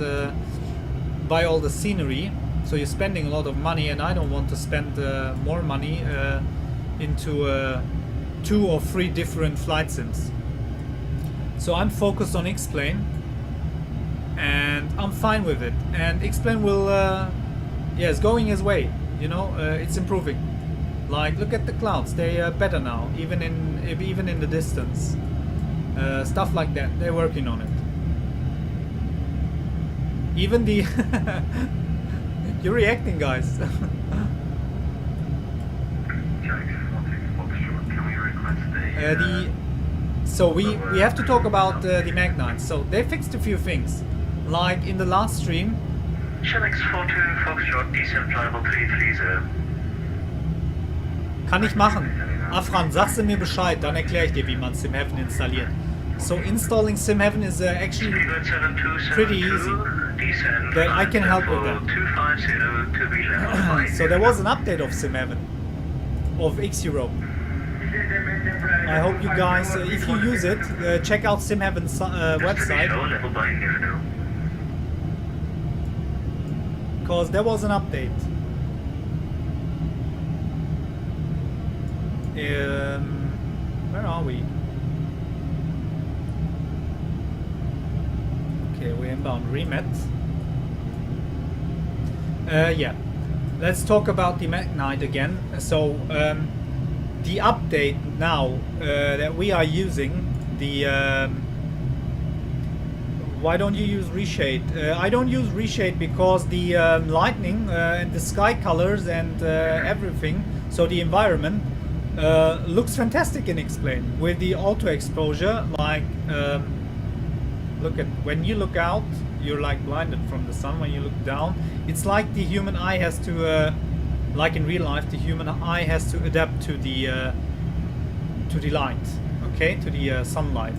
buy all the scenery. So you're spending a lot of money, and I don't want to spend more money into 2 or 3 different flight sims. So I'm focused on XPlane, and I'm fine with it. And XPlane will, yeah, it's going his way. You know, it's improving. Like, look at the clouds; they are better now, even in the distance. Stuff like that, they're working on it. Even the you're reacting, guys. So we have to talk about the Magknight. So they fixed a few things, like in the last stream. Shellix 42 Foxtrot descent flyable 330. Kann ich machen. Afran, sagst du mir Bescheid, dann erkläre ich dir, wie man SimHeaven installiert. So installing SimHeaven is actually pretty easy, but I can help with that. So there was an update of SimHeaven, of X-Europe. I hope you guys, if you use it, check out SimHeaven's website, because there was an update. Where are we? Okay, we're inbound remet. Yeah, let's talk about the Magknight again. So the update now that we are using, the why don't you use reshade? I don't use reshade because the lightning and the sky colors and everything, so the environment looks fantastic in XPlane with the auto exposure. Like look at, when you look out, you're like blinded from the sun. When you look down, it's like the human eye has to like in real life, the human eye has to adapt to the light, okay, to the sunlight.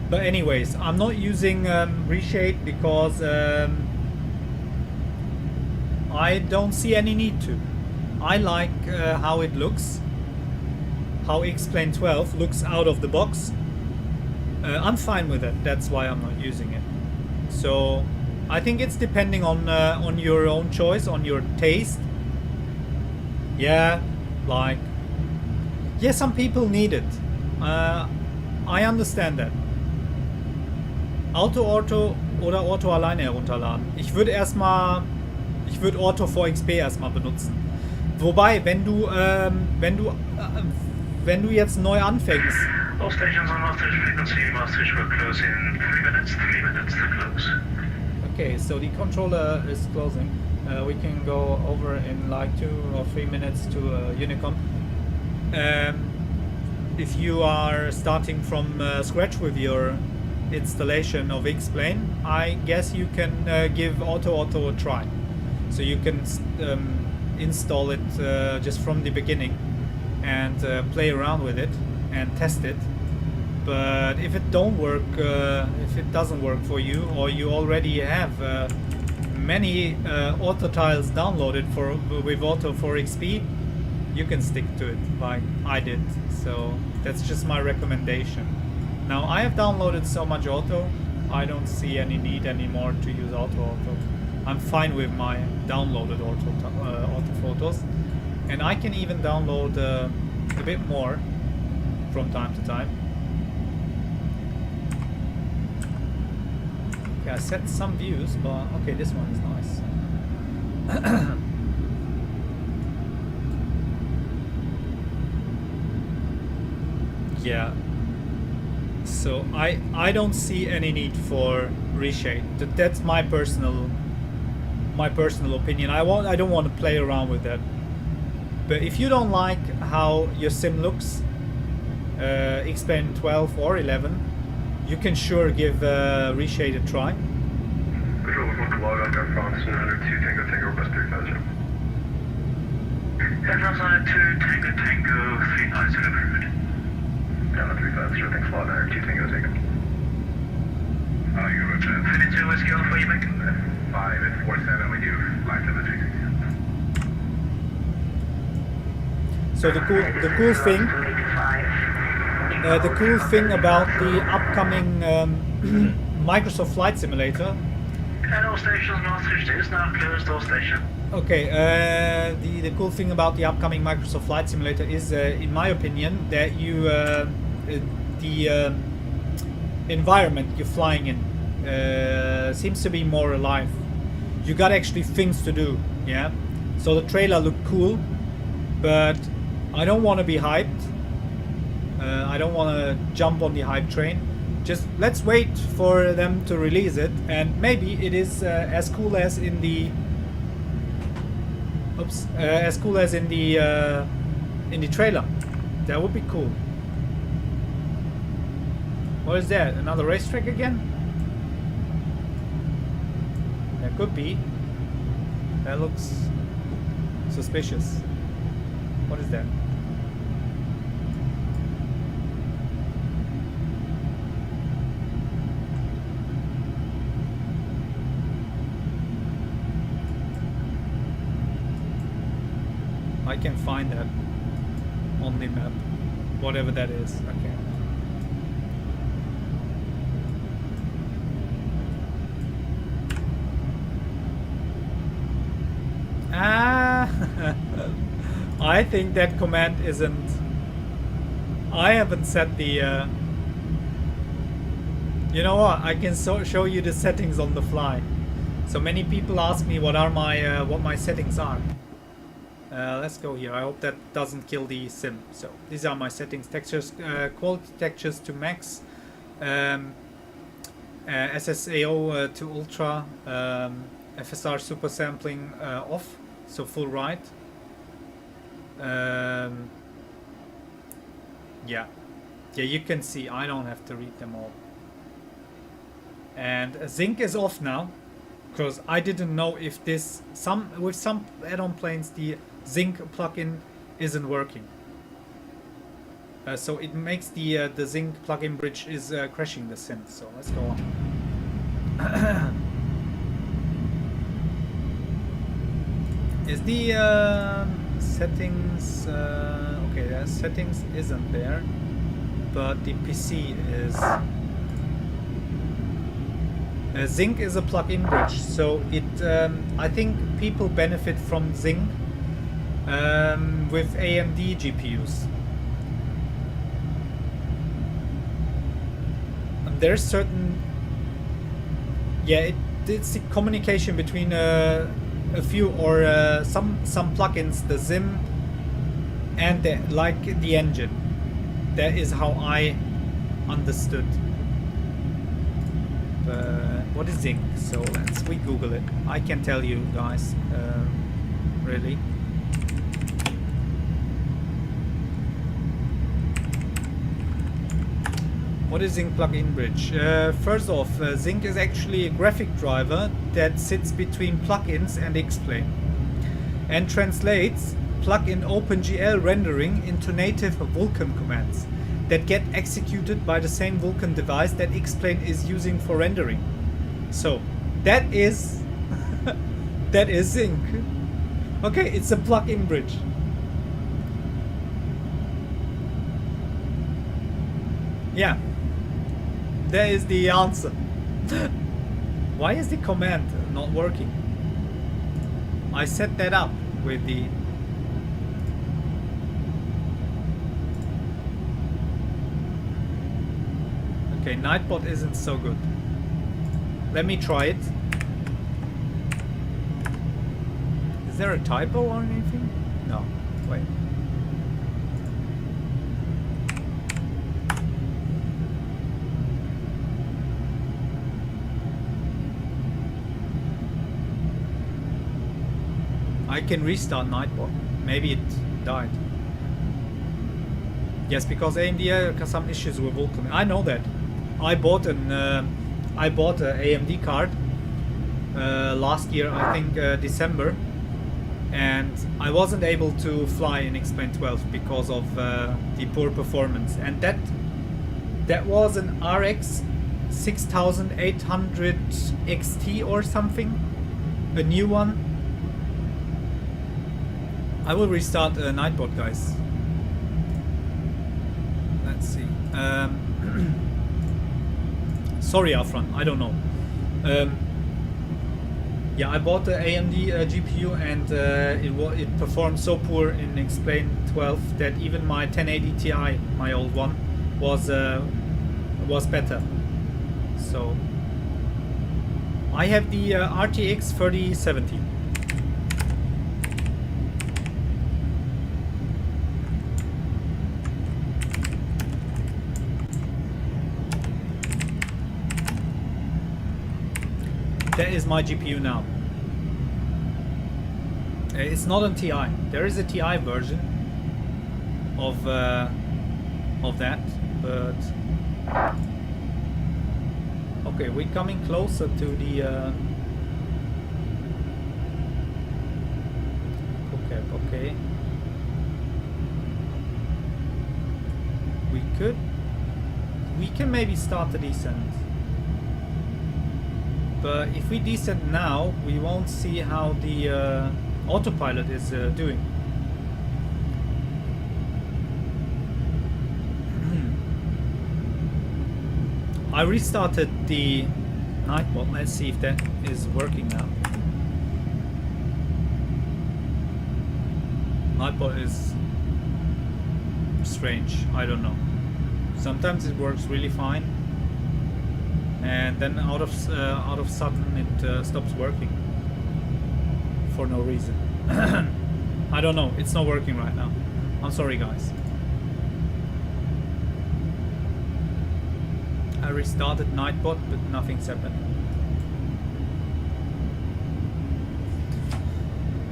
But anyways, I'm not using reshade because I don't see any need to. I like how it looks, how XPlane 12 looks out of the box. I'm fine with it. That's why I'm not using it. So I think it's depending on your own choice, on your taste. Yeah, like, yeah, some people need it. I understand that. Auto oder Auto alleine herunterladen. Ich würde Auto vor XP erstmal benutzen. Wobei, wenn du jetzt neu anfängst. All stations on Maastricht frequency, Maastricht will close in 3 minutes to close. Okay, so the controller is closing. We can go over in like 2 or 3 minutes to Unicom. If you are starting from scratch with your installation of XPlane, I guess you can give auto a try. So you can install it just from the beginning and play around with it and test it. But if it don't work, if it doesn't work for you, or you already have many auto tiles downloaded with auto for XP, you can stick to it like I did. So that's just my recommendation. Now I have downloaded so much auto, I don't see any need anymore to use auto. I'm fine with my downloaded auto photos, and I can even download a bit more from time to time. Okay, I set some views, but okay, this one is nice. Yeah. So I don't see any need for reshade. That's my personal opinion. I don't want to play around with that. But if you don't like how your sim looks, XPlane 12 or 11, you can sure give reshade a try. Control, we're going to log on to France 902 Tango Tango West 350. Aircraft on 2 Tango Tango 350 approved. Down to 350, thanks a lot, 2 Tango taken. You wrote that. 52 Whiskey Alpha, you make? 5 at 47, we do line to the 360. So the cool thing about the upcoming Microsoft Flight Simulator. And all stations, Northridge is now closed, all station. Okay, the cool thing about the upcoming Microsoft Flight Simulator is, in my opinion, that you the environment you're flying in seems to be more alive. You got actually things to do, yeah. So the trailer looked cool, but I don't want to be hyped. I don't want to jump on the hype train. Just let's wait for them to release it, and maybe it is as cool as in the as cool as in the trailer. That would be cool. What is that? Another racetrack again? That could be. That looks suspicious. What is that? I can find that on the map, whatever that is. Okay. I think that command isn't. I haven't set the. You know what? I can show you the settings on the fly. So many people ask me what are my what my settings are. Let's go here. I hope that doesn't kill the sim. So these are my settings. Textures, quality textures to max, SSAO to ultra, FSR super sampling off, so full right. Yeah, you can see I don't have to read them all. And zinc is off now, because I didn't know if this with some add-on planes the zinc plugin isn't working. So it makes the zinc plugin bridge is crashing the sim. So let's go on. Is the settings okay? The settings isn't there, but the PC is. Zinc is a plug-in bridge, so it. I think people benefit from zinc with AMD GPUs. And there's certain. Yeah, it's the communication between a few or some plugins, the Zim and the engine. That is how I understood. What is zinc? So we Google it. I can tell you guys, really. What is zinc plug-in bridge? First off, zinc is actually a graphic driver that sits between plugins and XPlane and translates plug-in OpenGL rendering into native Vulkan commands that get executed by the same Vulkan device that XPlane is using for rendering. So that is that is zinc. Okay, it's a plug-in bridge. Yeah, that is the answer. Why is the command not working? I set that up with the. Okay, Nightbot isn't so good. Let me try it. Is there a typo or anything? No. Wait. I can restart Nightbot. Maybe it died. Yes, because AMD has some issues with Vulkan. I know that. I bought an AMD card last year, I think December, and I wasn't able to fly in XPlane 12 because of the poor performance, and that was an RX 6800 XT or something, a new one. I will restart Nightbot, guys. Let's see. Sorry, Afran, I don't know. Yeah, I bought the AMD GPU, and it performed so poor in XPlane 12 that even my 1080 Ti, my old one, was better. So I have the RTX 3070. That is my GPU now. It's not on Ti. There is a Ti version of that, but okay, we're coming closer to the okay. We can maybe start the descent. But if we descend now, we won't see how the autopilot is doing. I restarted the Nightbot. Let's see if that is working now. Nightbot is strange. I don't know. Sometimes it works really fine, and then out of sudden it stops working for no reason. I don't know, it's not working right now. I'm sorry, guys. I restarted Nightbot, but nothing's happened.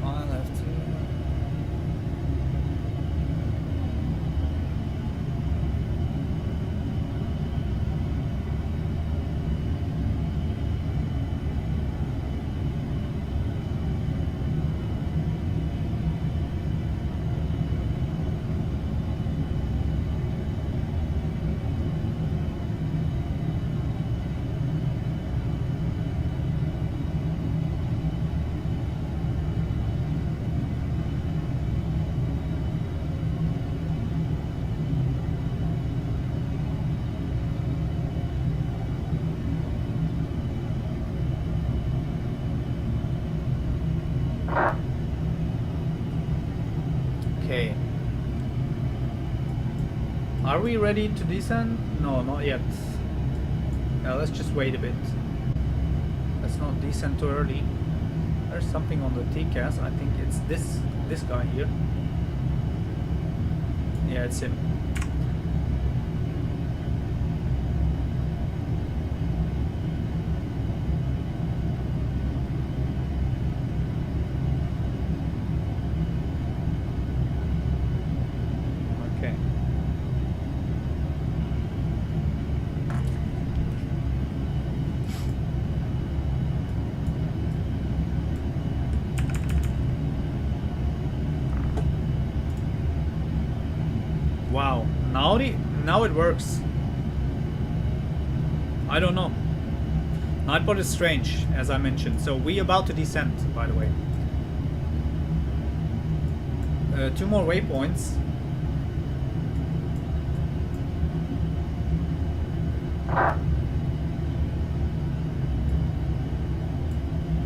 I'll have to... Okay. Are we ready to descend? No, not yet. Let's just wait a bit. Let's not descend too early. There's something on the TCAS. I think it's this guy here. Yeah, it's him. Wow, now it works. I don't know. Nightbot is strange, as I mentioned. So we're about to descend, by the way. 2 more waypoints.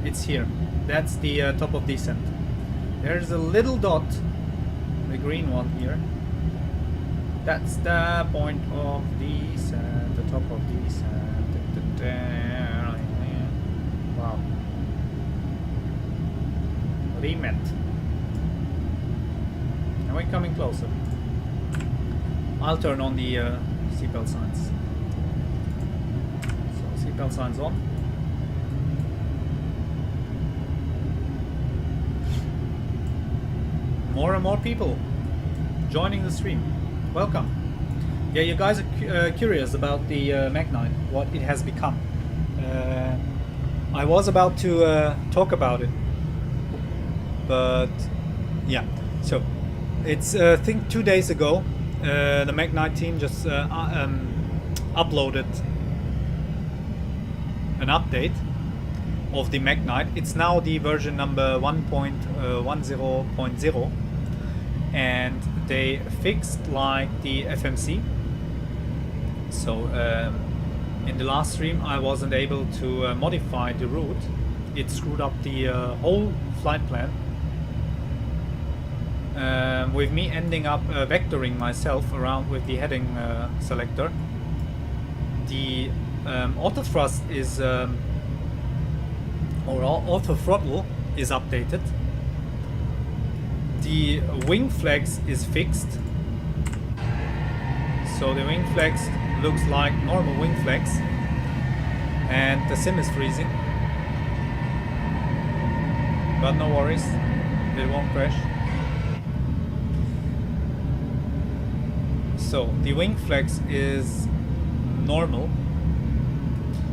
It's here. That's the top of descent. There's a little dot, the green one here. That's the point of descent, the top of descent. Wow. Remet. And we're coming closer. I'll turn on the seatbelt signs. So seatbelt signs on. More and more people joining the stream. Welcome. Yeah, you guys are curious about the Magknight, what it has become. I was about to talk about it, but yeah. So it's I think 2 days ago, the Magknight team just uploaded an update of the Magknight. It's now the version number 1.10.0, and they fixed like the FMC. So in the last stream I wasn't able to modify the route. It screwed up the whole flight plan, with me ending up vectoring myself around with the heading selector. The auto thrust is or auto throttle is updated. The wing flex is fixed, so the wing flex looks like normal wing flex, and the sim is freezing, but no worries, it won't crash. So the wing flex is normal.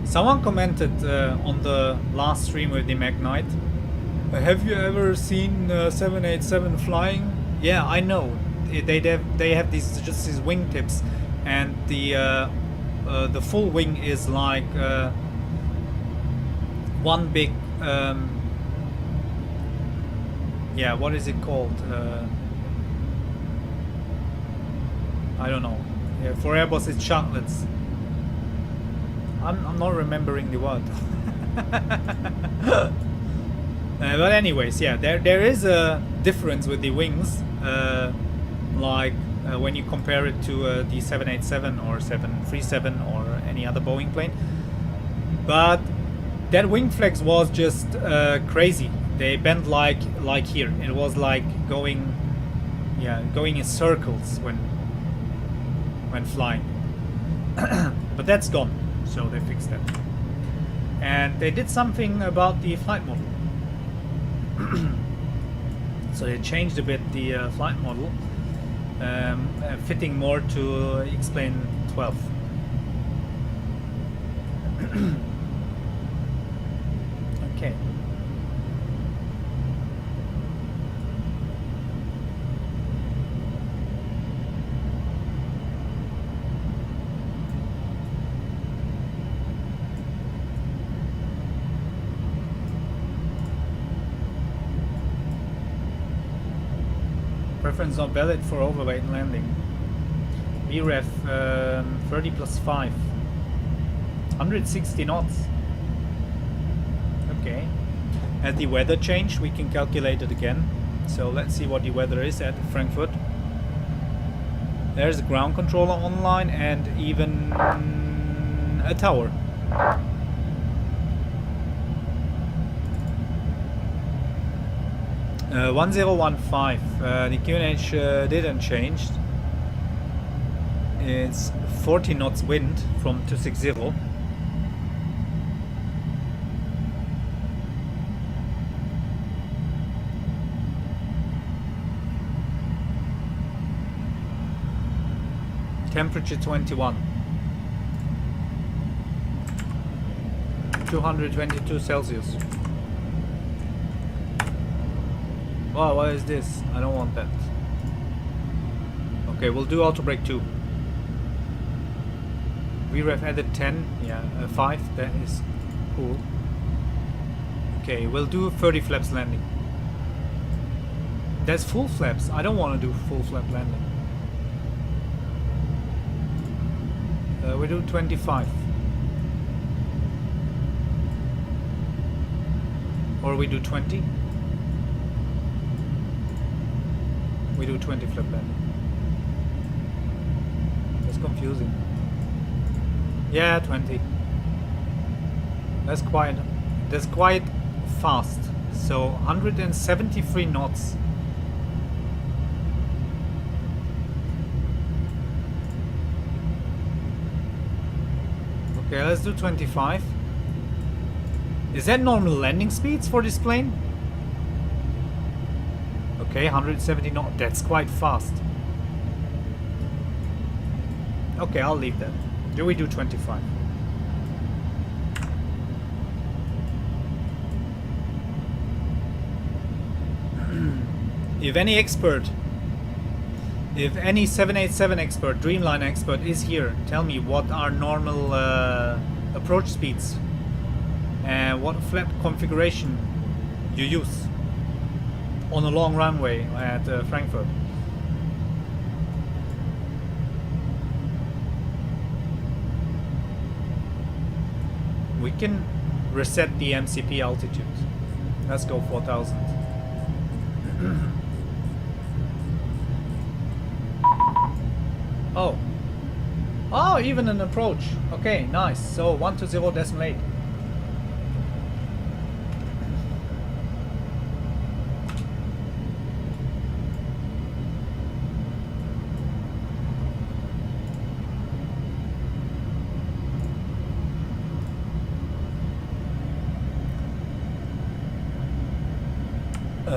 Someone commented on the last stream with the Magknight, have you ever seen 787 flying? Yeah, I know. They have these just these wing tips, and the full wing is like one big yeah, what is it called? I don't know. Yeah, for Airbus it's chocolates. I'm not remembering the word. But anyways, yeah, there is a difference with the wings, like when you compare it to the 787 or 737 or any other Boeing plane. But that wing flex was just crazy. They bent like here. It was like going in circles when flying. But that's gone, so they fixed that. And they did something about the flight model. So they changed a bit the flight model, fitting more to XPlane 12. Okay. Preference not valid for overweight landing. VREF 30 plus 5. 160 knots. Okay. At the weather change, we can calculate it again. So let's see what the weather is at Frankfurt. There's a ground controller online and even a tower. Uh, 1015. The QNH didn't change. It's 40 knots wind from 260. Temperature 21. 222 Celsius. Wow, what is this? I don't want that. Okay, we'll do auto brake 2. VREF added 10, yeah, 5, that is cool. Okay, we'll do 30 flaps landing. That's full flaps. I don't want to do full flap landing. We do 25. Or we do 20. We do 20 flap landing. That's confusing. Yeah, 20. That's quite fast. So 173 knots. Okay, let's do 25. Is that normal landing speeds for this plane? Okay, 170 knots. That's quite fast. Okay, I'll leave that. Do we do 25? If any expert, if any 787 expert, Dreamliner expert is here, tell me what are normal approach speeds and what flap configuration you use on a long runway at Frankfurt. We can reset the MCP altitude. Let's go 4000. Oh. Oh, even an approach. Okay, nice. So 120.8.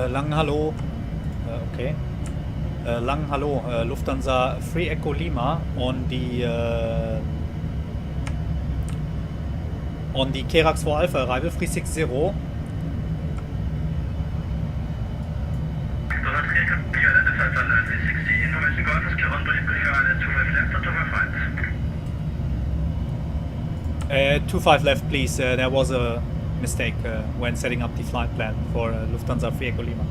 Lang Hallo. Okay. Lang Hallo. Lufthansa Free Echo Lima on the Kerax 4 Alpha arrival 360. Uh, 25 left, please. There was a mistake when setting up the flight plan for Lufthansa Free Echo Lima.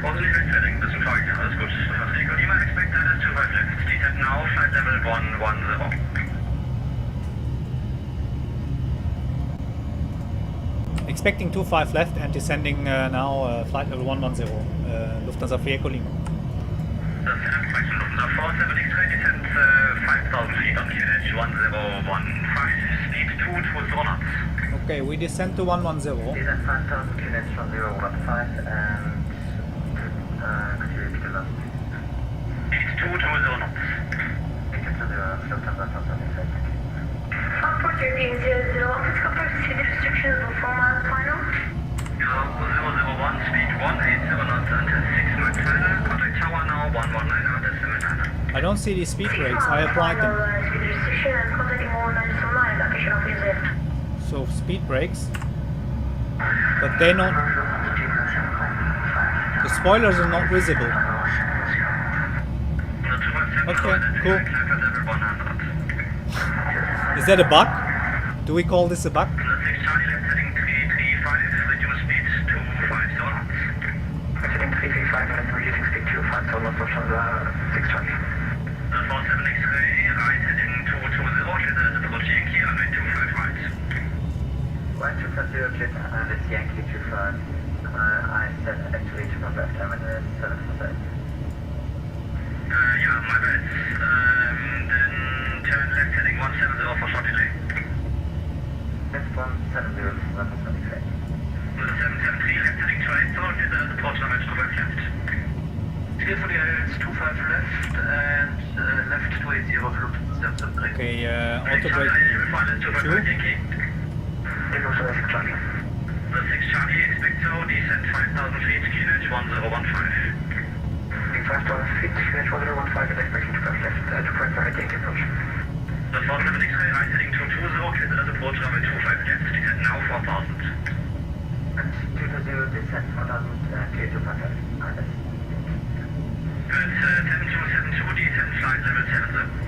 Positive heading, this is fine, alles gut. Lufthansa Echo Lima, expect that is 25 left. Descent now, flight level 110. Expecting 25 left and descending now, flight level 110, Lufthansa Free Echo Lima. Das ist Action Lufthansa 47 X-ray, descent 5000 feet on QNH 1015, speed 220 knots. Okay, we descend to 110. Descent 5000 QNH 1015 and could you repeat the last? Speed 220 knots. Ticket to the Lufthansa 47 X-ray. Frankfurt, you're being 001, please confirm speed restrictions will form on final. 001, speed 180 knots until 6 Mach final. Contact tower now, 119 decimal. I don't see the speed brakes. I applied them. Speed restriction and contacting 119 location of reserve. So speed brakes, but they're not. The spoilers are not visible. Okay, cool. Is that a bug? Do we call this a bug? Heading 335 and reducing speed to 5000 Lufthansa 620. 47 X-ray, right heading 220, clear the approach Yankee, runway 25 right. Right 250, clear, and it's Yankee 25. I said actually to my left, I'm in the 747. Yeah, my bad. Then turn left heading 170 for short delay. Left 170, Lufthansa X-ray. 773 left heading twice, so clear the approach runway 25 left. Clear for the ILS 25 left and left 280 for Lufthansa 773. Okay, auto brake 2. Lufthansa 6 Charlie. The 6 Charlie, expect so, descent 5000 feet, QNH 1015. 5,000 feet, QNH 1015, and expecting to pass left, 2.5 Yankee approach. The 47 X-ray, right heading 220, clear the approach runway 25 left, descent now 4000. And 220, descent 4000, clear to pass left. Good, 7272, descent flight level 70.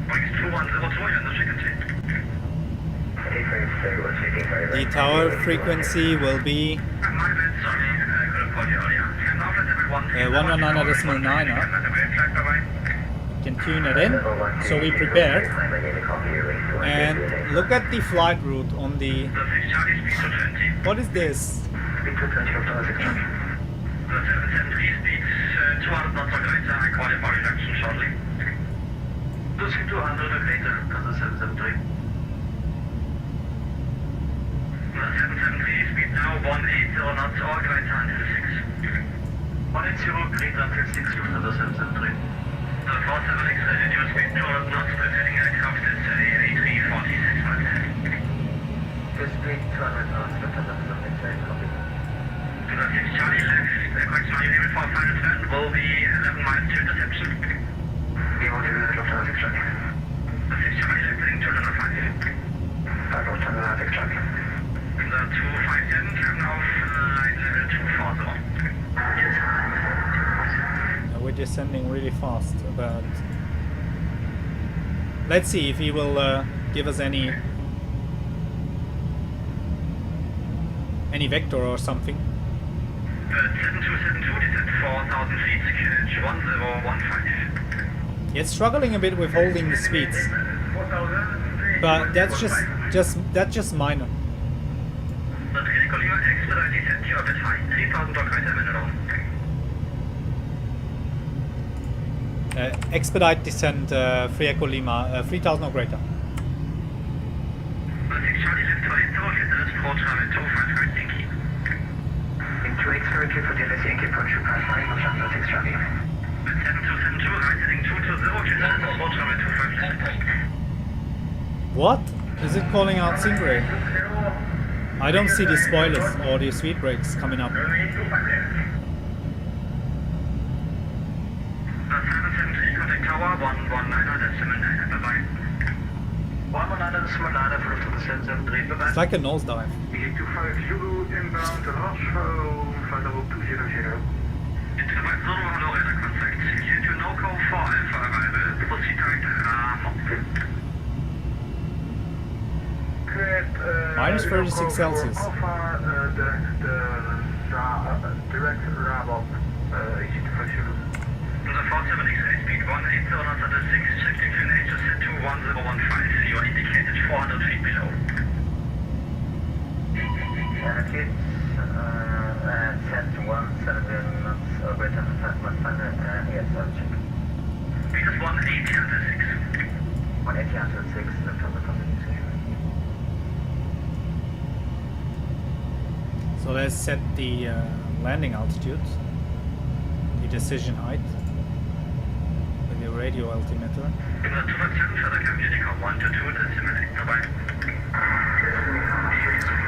Wings 2102, you're in the frequency. The tower frequency will be My bad, sorry, I could have called you earlier. And now flight level 119.9. Bye-bye. Can tune it in. So we prepare. And look at the flight route on the. The 6 Charlie, speed 220. What is this? Speed 220, Lufthansa 6 Charlie. The 773 speeds 200 knots or greater, I call it for reduction shortly. Losing 200 or greater, because the 773. The 773 speed now 180 knots or greater until 6. 180 greater until 6 Lufthansa 773. The 47 X-ray reduced speed 200 knots, presenting aircraft is A346 miles. Good speed 200 knots, Lufthansa 7 X-ray, copy. To the 6 Charlie left, the correct Charlie level for final turn will be 11 miles to interception. We will do Lufthansa 6 Charlie. The 6 Charlie left heading 205. Flyable, Tango 6 Charlie. The 257 turn off line level 240. We're descending really fast, but let's see if he will give us any vector or something. 7272 descent 4000 feet, EKCH-1015. It's struggling a bit with holding the speeds, but that's just minor. Expedite descent, you're a bit high. 3000 block right a minute on. Expedite descent, 3 Echo Lima, 3000 or greater. 6 Charlie left 280, get this approach runway 255 Yankee. Into X-Ray for the Yankee approach, you pass 9 on Tango 6 Charlie. 7272, right heading 220, get this approach runway 256. What? Is it calling out Stingray? I don't see the spoilers or the speed brakes coming up. 773, contact tower 119.9, bye-bye. 119.9, for the 773, bye-bye. It's like a nosedive. EKCH-25 Zulu inbound, Rosso, flyable 200. It's about Zulu on radar contact. Due to no call 5 for arrival, proceed direct Minus 36 Celsius. Direct Rabot, EKCH-25 Zulu. The 47X speed 18 knots at 6, shifting to nature set to 1015. You are indicated 400 feet below. Kids, set 170 knots over 10.5 yes, I'll check. Because 180 under 6. 180 under 6, left on the company. So let's set the landing altitude, the decision height, with the radio altimeter. In the 257 further come Unicom 122 decimal 8, bye-bye.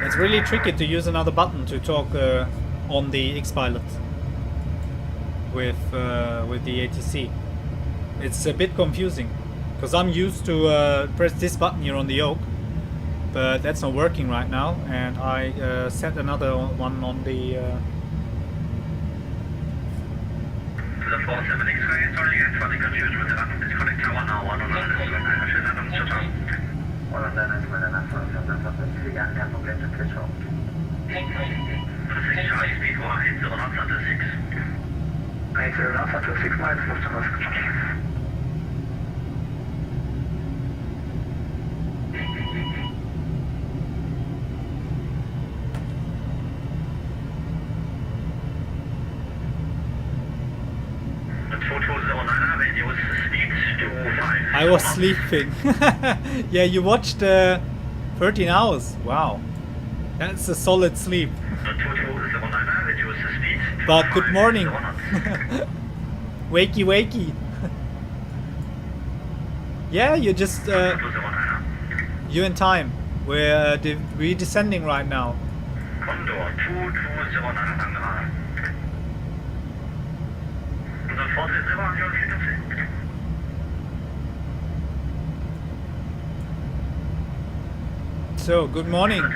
It's really tricky to use another button to talk on the X-Pilot with the ATC. It's a bit confusing because I'm used to press this button here on the yoke, but that's not working right now, and I set another one on the To the 47 X-ray, sorry again for the confusion with the button. It's connect tower now 119. Kein Problem, das geht schon. 6 Charlie speed 180 knots under 6. 80 knots under 6 miles, Lufthansa 6 Charlie. I was sleeping. Yeah, you watched 13 hours. Wow. That's a solid sleep. But good morning. Wakey wakey. Yeah, you're just you're in time. We're descending right now. Condor 2209 So, good morning to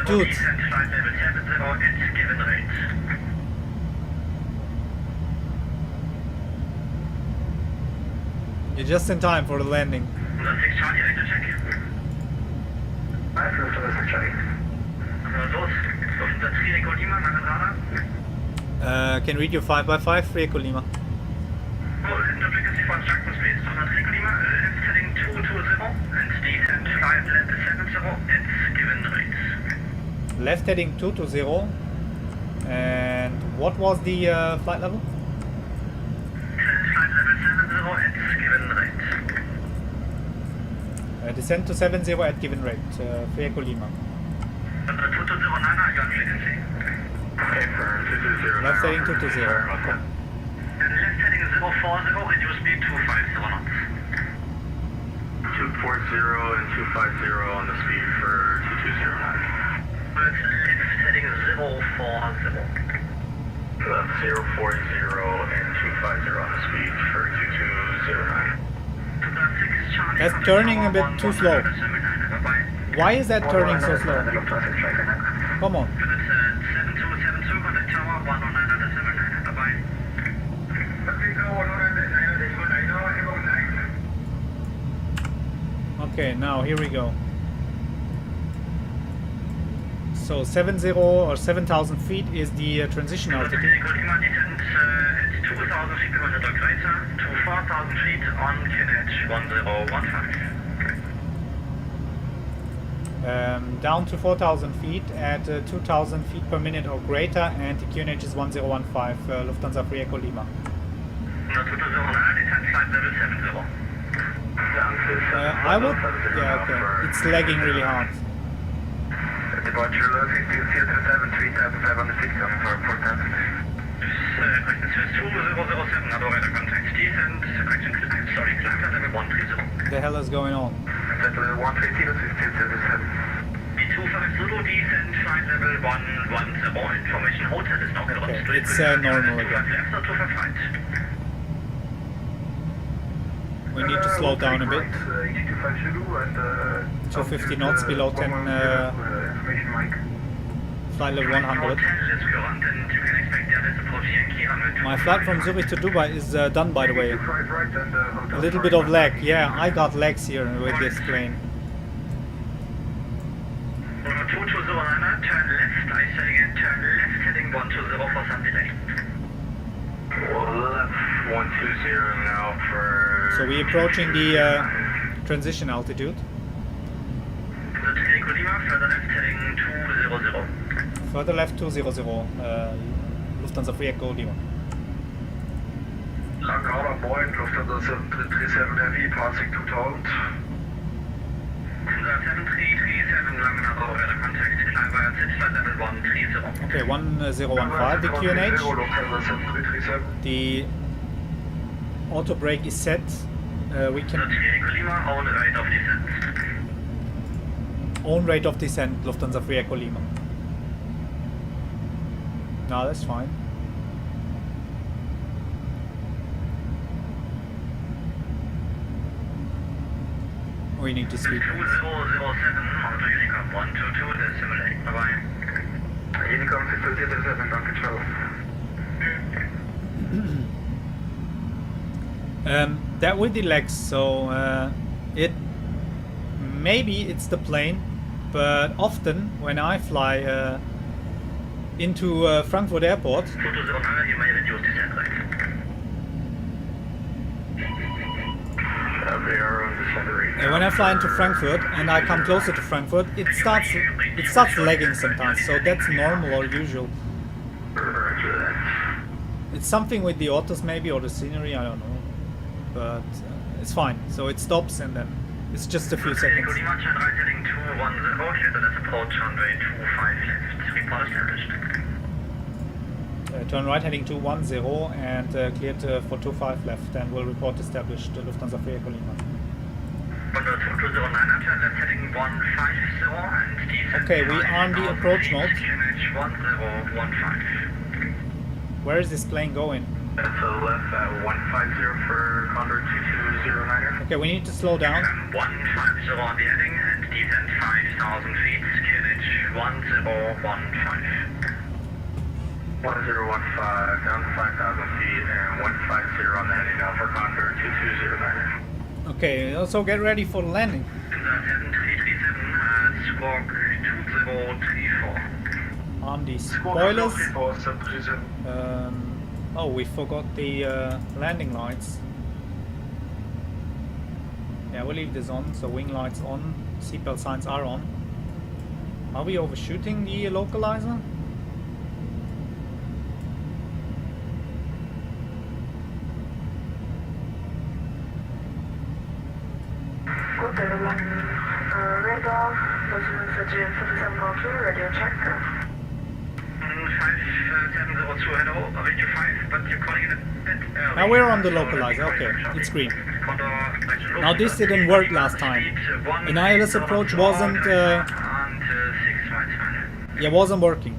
Dude. You're just in time for the landing. Can read your 5x5, 3 Echo Lima. Left heading 220. And what was the flight level? Flight level 70 at given rate. Descend to 70 at given rate, 3 Echo Lima. 2209, you're on frequency. Left heading 220. Okay. And left heading 040, reduce speed to 50 knots. 240 and 250 on the speed for 2209. Left heading 040. Left 040 and 250 on the speed for 2209. That's turning a bit too slow. Why is that turning so slow? Come on. Okay, now here we go. So 70 or 7,000 feet is the transition altitude. It's 2,000 feet behind the greater to 4,000 feet on EKCH-1015. Down to 4,000 feet at 2,000 feet per minute or greater, and the QNH is 1015, Lufthansa Free Echo Lima. I would, yeah, okay, it's lagging really hard. Departure low 6037, 3,500 coming for 4,000. Correction Swiss 2007, no radar contact. Descent, correction, sorry, climb level 130. The hell is going on? That level 130 to 1677. B250, descent, flight level 110. Information hotel is now Okay, it's normal again. We need to slow down a bit. 250 knots below 10, flight level 100. My flight from Zurich to Dubai is done, by the way. A little bit of lag. Yeah, I got lags here with this plane. 2209, turn left, I say again, turn left, heading 120 for some delay. Left 120 now for... So we're approaching the transition altitude. Further left heading 200. Further left 200, Lufthansa Free Echo Lima. Langauer Boeing, Lufthansa 737 Heavy, passing 2000. 7337 Langnau, radar contact, climb via flight level 130. Okay, 1015, the QNH. The auto brake is set. We can Own rate of descent. own rate of descent, Lufthansa Free Echo Lima. No, that's fine. We need to speed. 2007 on the Unicom 122 decimal 8. Bye-bye. Unicom 607, danke, ciao. That with the legs, so maybe it's the plane, but often when I fly into Frankfurt Airport, 2009, you may reduce descent rate. when I fly into Frankfurt and I come closer to Frankfurt, it starts lagging sometimes. So that's normal or usual. It's something with the autos maybe, or the scenery, I don't know. But it's fine. So it stops and then it's just a few seconds. Heading 210, let's approach runway 25 left. Report established. Turn right heading 210 and cleared for 25 left, and will report established Lufthansa Free Echo Lima. 2009, turn left heading 150 and descent. Okay, we are on the approach mode. QNH-1015. Where is this plane going? That's a left at 150 for Condor 2209er. Okay, we need to slow down. 150 on the heading and descent 5,000 feet. QNH-1015. 1015 down to 5,000 feet and 150 on the heading now for Condor 2209er. Okay, also get ready for the landing. 7337, squawk 2034. On the spoilers. Oh, we forgot the landing lights. Yeah, we'll leave this on. So wing lights on, seatbelt signs are on. Are we overshooting the localizer? Radar, radio check. 5702, hello, radio 5, but you're calling it a bit early. Now we're on the localizer, okay, it's green. Now this didn't work last time. An ILS approach wasn't wasn't working.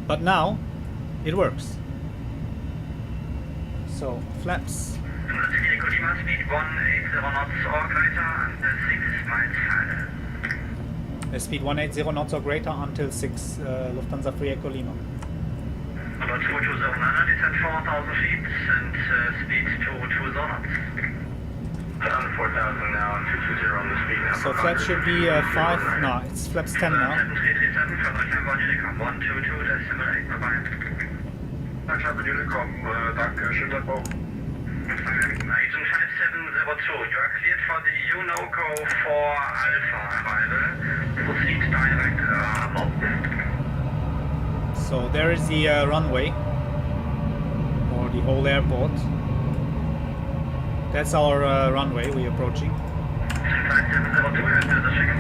But now it works. So flaps. Speed 180 knots or greater and 6 miles higher. Speed 180 knots or greater until 6, Lufthansa Free Echo Lima. About 4209, descend 4,000 feet and speed 220 knots. Down 4,000 now and 220 on the speed now. So flaps should be 5, no, it's flaps 10 now. 7337, further climb on Unicom 122, decimal 8, bye-bye. Climb on Unicom, danke, schönen Tag noch. Agent 5702, you are cleared for the UNOCO for Alpha arrival. Proceed direct north. So there is the runway, or the whole airport. That's our runway we're approaching. 5702, as you can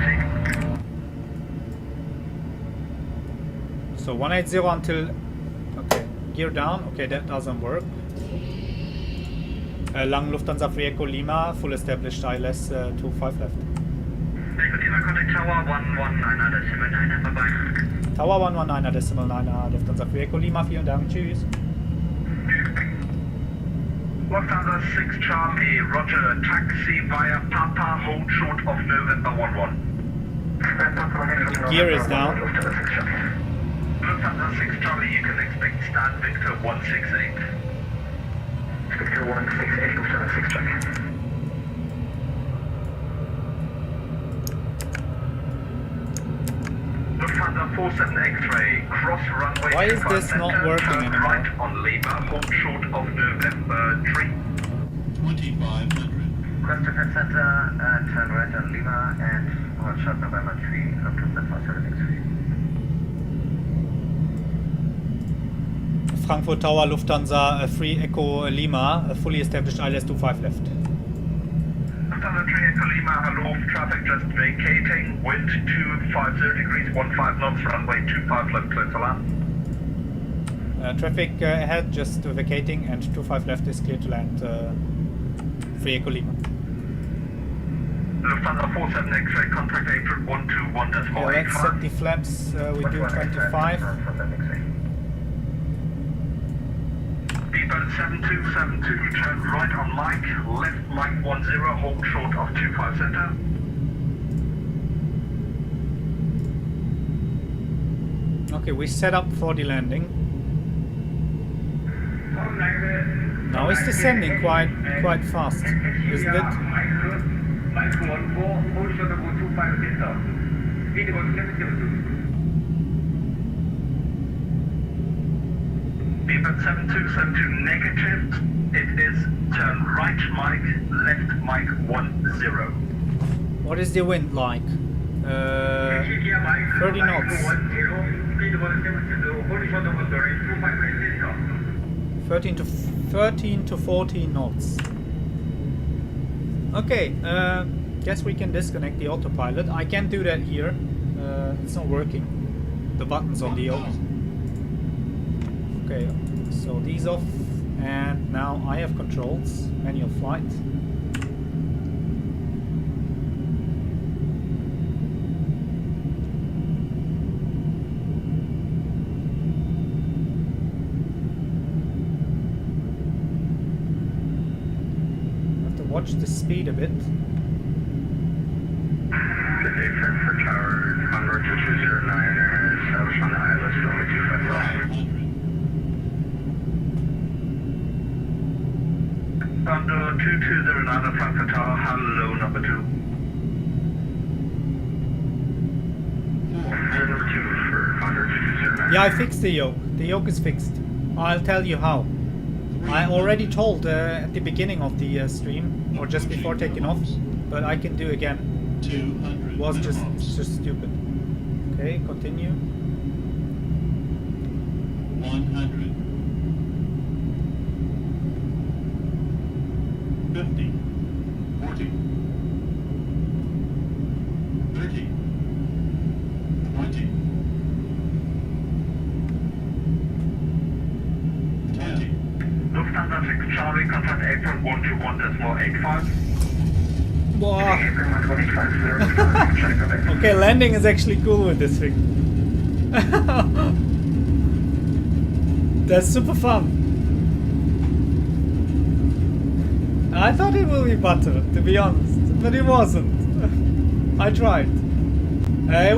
see. So 180 until, okay, gear down, okay, that doesn't work. Lang Lufthansa Free Echo Lima, full established ILS 25 left. Echo Lima, contact tower 119.9, bye-bye. Tower 119.9, Lufthansa Free Echo Lima, vielen Dank, tschüss. Lufthansa 6 Charlie, Roger, taxi via Papa, hold short of November 11. Gear is down. Lufthansa 6 Charlie, you can expect start Victor 168. Victor 168, Lufthansa 6 Charlie. Lufthansa 47 X-ray, cross runway. Why is this not working turn anymore? right on Lima, hold short of November 3. 2500. Cross defense center, turn right on Lima and hold short November 3, Lufthansa 47 X-ray. Frankfurt Tower Lufthansa Free Echo Lima, fully established ILS 25 left. Lufthansa 3 Echo Lima, hello, traffic just vacating, wind 250 degrees, 15 knots, runway 25 left, clear to land. Traffic ahead, just vacating, and 25 left is clear to land. Free Echo Lima. Lufthansa 47 X-ray, contact April 121.85. Yeah, let's set the flaps. We do 25. Beeper 7272, turn right on Mike, left Mike 10, hold short of 25 center. Okay, we set up for the landing. Now it's descending quite fast, isn't it? Beeper 7272, negative. It is turn right Mike, left Mike 10. What is the wind like? 30 knots. 13 to 14 knots. Okay, guess we can disconnect the autopilot. I can't do that here. It's not working. The buttons on the auto. Okay, so these off, and now I have controls. Manual flight. Watch the speed a bit. Good day, Frankfurt Tower, Convert to 209, establish on the ILS, only 255. Under 2209, Frankfurt Tower, hello, number 2. Number 2 for Convert 2209. Yeah, I fixed the yoke. The yoke is fixed. I'll tell you how. I already told at the beginning of the stream, or just before taking off, but I can do again. 200. It was just stupid. Okay, continue. 100. 50. 40. 30. 20. 20. Lufthansa 6 Charlie, contact April 121.85. Wow. Okay, landing is actually cool with this thing. That's super fun. I thought it would be better, to be honest, but it wasn't. I tried.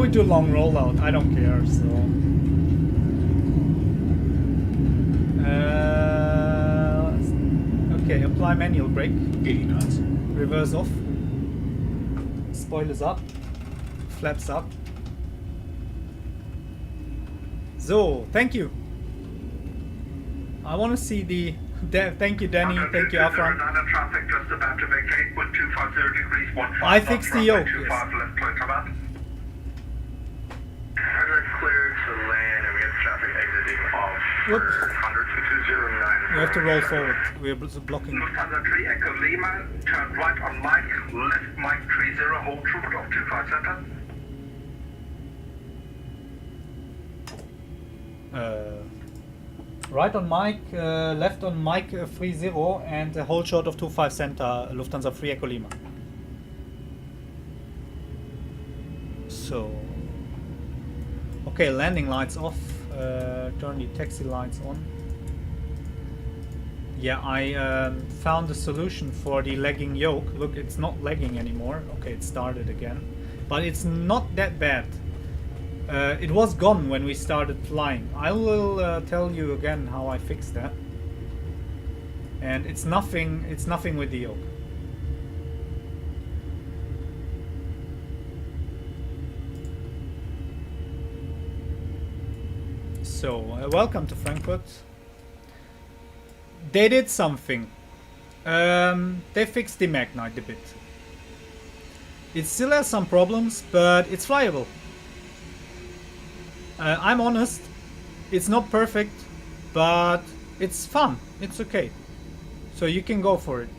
We do long rollout. I don't care. So. Okay, apply manual brake. 80 knots. Reverse off. Spoilers up. Flaps up. So, thank you. I want to see the. Thank you, Danny. Thank you, Afran. Traffic just about to vacate. 1250 degrees. 15 I fixed the yoke. Yes. left, clear, come out. Clear to land, and we have traffic exiting off Look. for 100 to 209. We have to roll forward. We're blocking. Lufthansa 3 Echo Lima, turn right on Mike, left Mike 30, hold true of 25 center. Right on Mike, left on Mike 30, and hold short of 25 center, Lufthansa 3 Echo Lima. So, okay, landing lights off, turn the taxi lights on. Yeah, I found a solution for the lagging yoke. Look, it's not lagging anymore. Okay, it started again, but it's not that bad. It was gone when we started flying. I will tell you again how I fixed that. And it's nothing with the yoke. So, welcome to Frankfurt. They did something. They fixed the Magknight a bit. It still has some problems, but it's flyable. I'm honest, it's not perfect, but it's fun. It's okay. So you can go for it.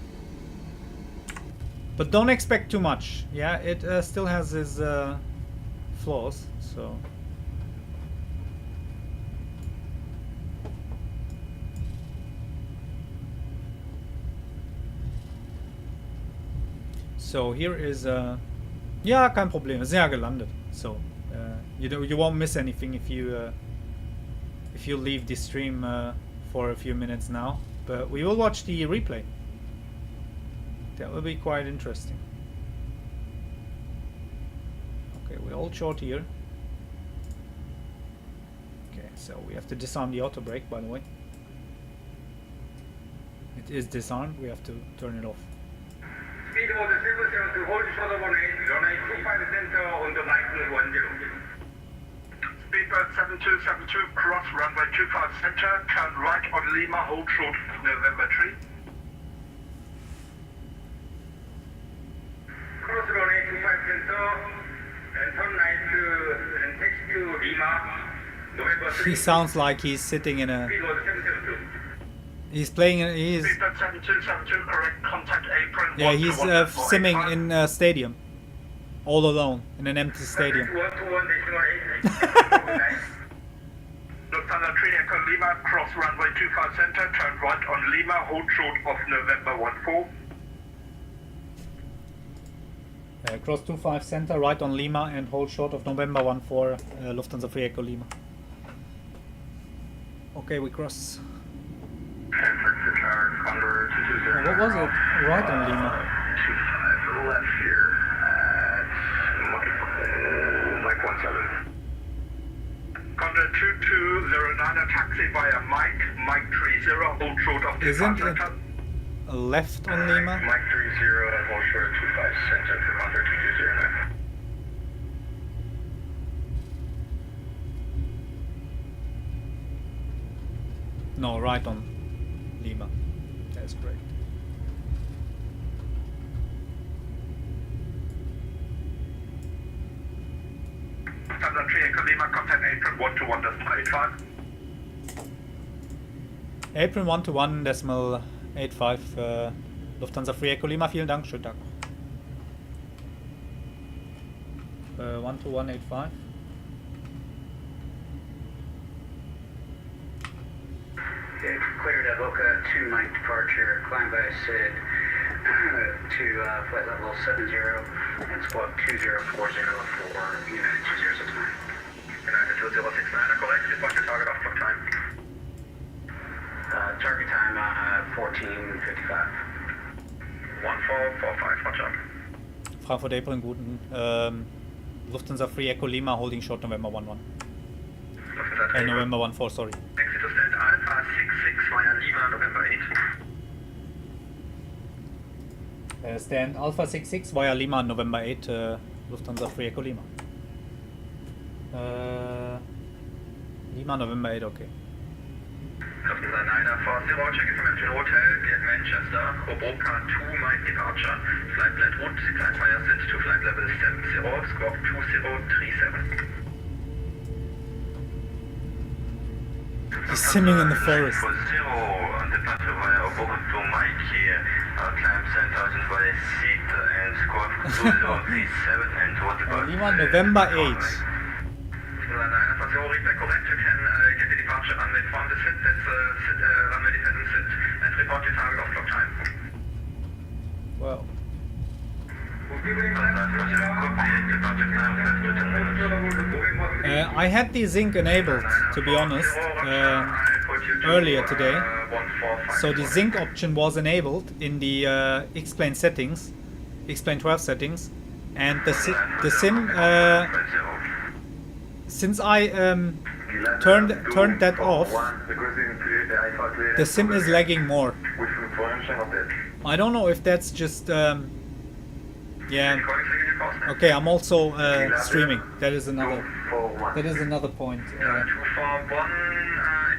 But don't expect too much. Yeah, it still has its flaws, so... So here is ja, kein Problem, sehr gelandet. So you won't miss anything if you leave the stream for a few minutes now. But we will watch the replay. That will be quite interesting. Okay, we're all short here. Okay, so we have to disarm the auto brake, by the way. It is disarmed. We have to turn it off. Speedboat 772, hold short of 18, runway 25 center on the Mike 10. Speedboat 7272, cross runway 25 center, turn right on Lima, hold short November 3. Cross runway 25 center, and turn right to, and text to Lima, November 3. He sounds like he's sitting in a... Speedboat 772. He's playing... He's... Speedboat 7272, correct, contact apron. Yeah, he's simming in a stadium. All alone, in an empty stadium. Lufthansa 3 Echo Lima, cross runway 25 center, turn right on Lima, hold short of November 14. Cross 25 center, right on Lima, and hold short of November 14, Lufthansa 3 Echo Lima. Okay, we cross. What was it? Right on Lima. 25 left here at Mike 17. Condor 2209, a taxi via Mike 30, hold short of 25 Isn't center. it left on Lima? Mike 30 and hold short of 25 center for Condor 2209. No, right on Lima. That's great. Lufthansa 3 Echo Lima, contact apron 121.85. Apron 121.85, Lufthansa 3 Echo Lima, vielen Dank, schönen Tag. 121.85. Okay, cleared at Boca 2 Mike departure, climb by SID to flight level 70 and squawk 2040 for United 2069. United 2069, collect, departure target off clock time. Target time 14:55. 1445, watch out. Frankfurt Apron, guten. Lufthansa 3 Echo Lima holding short November 11. Lufthansa 3. November 14, sorry. Exit to stand Alpha 66 via Lima, November 8. Stand Alpha 66 via Lima, November 8, Lufthansa 3 Echo Lima. Lima, November 8, okay. Lufthansa 940, checking from Empty Hotel, get Manchester, Hoboka 2, Mike departure, flight plan route, climb via set to flight level 70, squawk 2037. He's simming in the forest. For 0, departure via Hoboka to Mike here, climb 10,000 via seat and squawk 2037, and what about... Lima, November 8. Readback correct, you can get the departure runway from the sit, that's runway dependent sit, and report your target off clock time. Well, I had the zinc enabled, to be honest, earlier today. So the zinc option was enabled in the XPlane settings, XPlane 12 settings, and the sim, since I turned that off, the sim is lagging more. I don't know if that's just yeah. Okay, I'm also streaming. That is another point. 241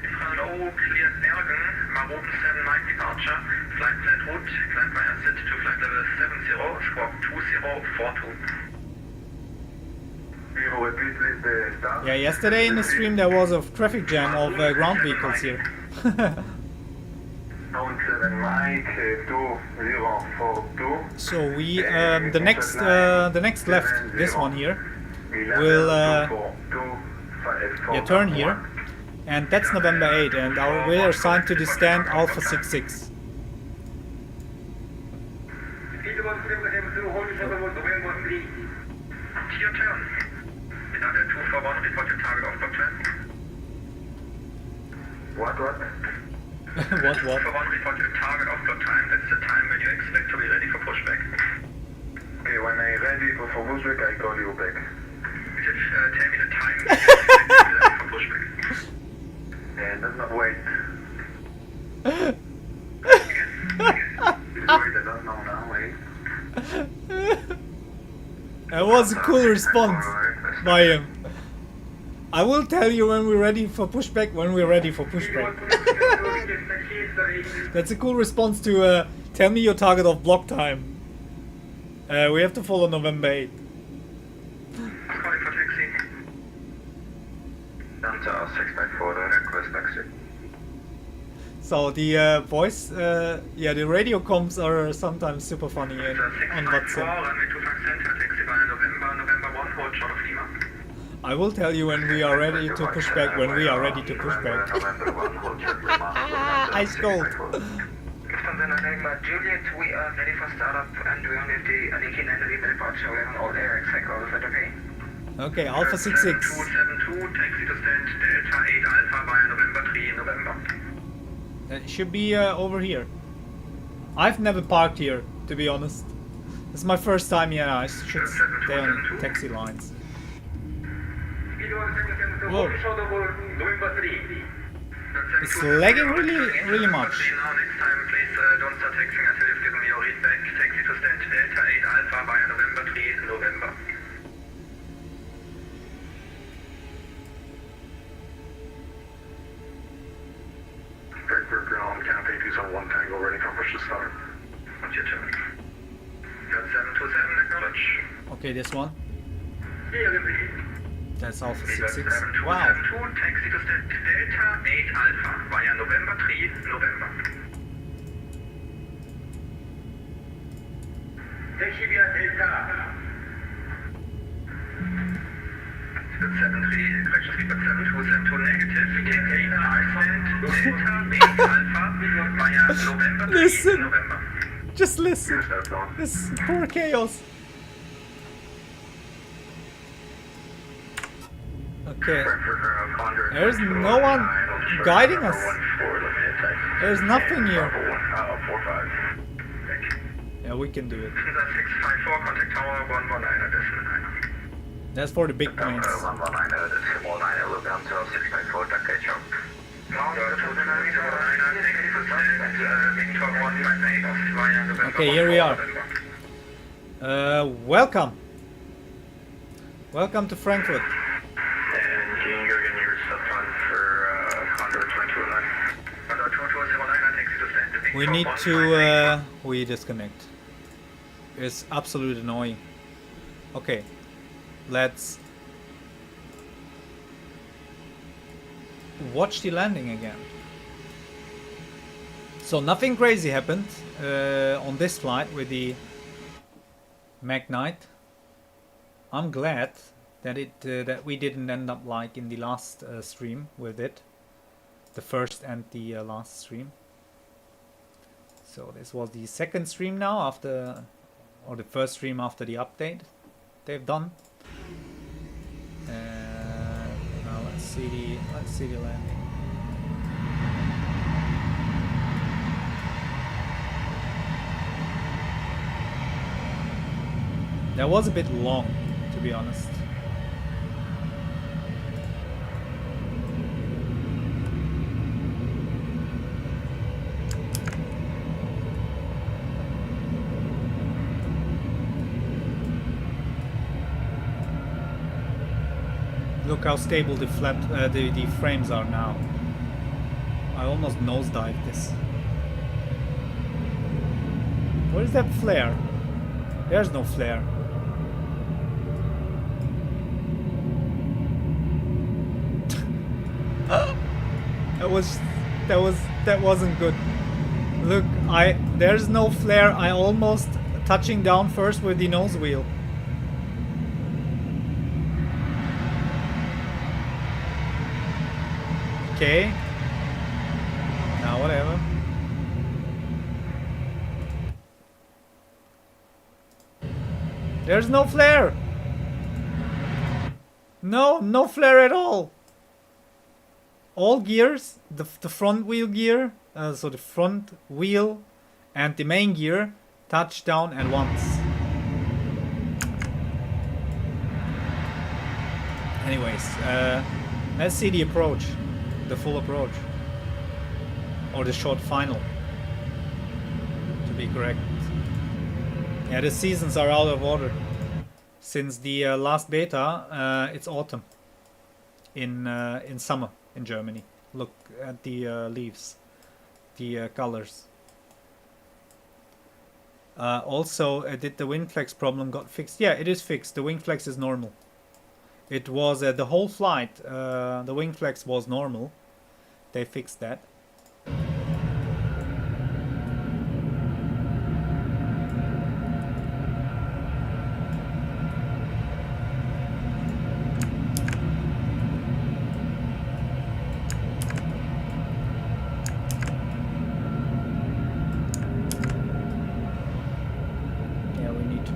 infralow, cleared Bergen, Maroden 7 Mike departure, flight plan route, climb via sit to flight level 70, squawk 2042. Yeah, yesterday in the stream there was a traffic jam of ground vehicles here. So we the next left, this one here, will turn here, and that's November 8, and we are assigned to the stand Alpha 66. Your turn. Another 241, report your target off clock time. What? What? 241, report your target off clock time. That's the time when you expect to be ready for pushback. Okay, when I'm ready for pushback, I call you back. You should tell me the time when you expect to be ready for pushback. Does not wait. Wait, I don't know now, wait. That was a cool response by him. I will tell you when we're ready for pushback, when we're ready for pushback. That's a cool response to tell me your target of block time. We have to follow November 8. Calling for taxi. Delta 694, request taxi. So the voice, yeah, the radio comms are sometimes super funny on WhatsApp. Runway 25 center, taxi via November 1, hold short of Lima. I will tell you when we are ready to push back, when we are ready to push back. Ice cold. Juliet, we are ready for startup and we only have the Aniki 9 departure. We're on all air cycle. Is that okay? Okay, Alpha 66. 272, taxi to stand Delta 8 Alpha via November 3 in November. It should be over here. I've never parked here, to be honest. This is my first time here. I should stay on taxi lines. Whoa. It's lagging really much. Now, next time, please don't start taxing until you've given me your readback. Taxi to stand Delta 8 Alpha via November 3 in November. Frankfurt ground, Canopy 271 Tango, ready for push to start. What's your turn? Got 727, acknowledge. Okay, this one. That's Alpha 66. 772, Wow. taxi to stand Delta 8 Alpha via November 3 November. Taxi via Delta. 73, correction feedback 7272 negative. Delta Iceland, Delta 8 Alpha via November 3 Listen. November. Just listen. This is poor chaos. Okay. There's no one guiding us. There's nothing here. Yeah, we can do it. 654, contact tower 119 at decimal 9. That's for the big planes. 119, this small 9, look down to 694, takeoff. Okay, here we are. Welcome. Welcome to Frankfurt. And King Jürgen, you're set on for Condor 2209. Condor 2209, takes you to stand to We need to we disconnect. It's absolutely annoying. Okay, let's watch the landing again. So nothing crazy happened on this flight with the Magknight. I'm glad that that we didn't end up like in the last stream with it, the first and the last stream. So this was the second stream now after, or the first stream after the update they've done. Now let's see the landing. That was a bit long, to be honest. Look how stable the the frames are now. I almost nosedived this. Where is that flare? There's no flare. That wasn't good. Look, there's no flare. I almost touching down first with the nose wheel. Okay. Now whatever. There's no flare. No flare at all. All gears, the front wheel gear, so the front wheel and the main gear touch down at once. Anyways, let's see the approach, the full approach, or the short final, to be correct. Yeah, the seasons are out of order. Since the last beta, it's autumn in summer in Germany. Look at the leaves, the colors. Also, did the wing flex problem got fixed? Yeah, it is fixed. The wing flex is normal. It was the whole flight. The wing flex was normal. They fixed that.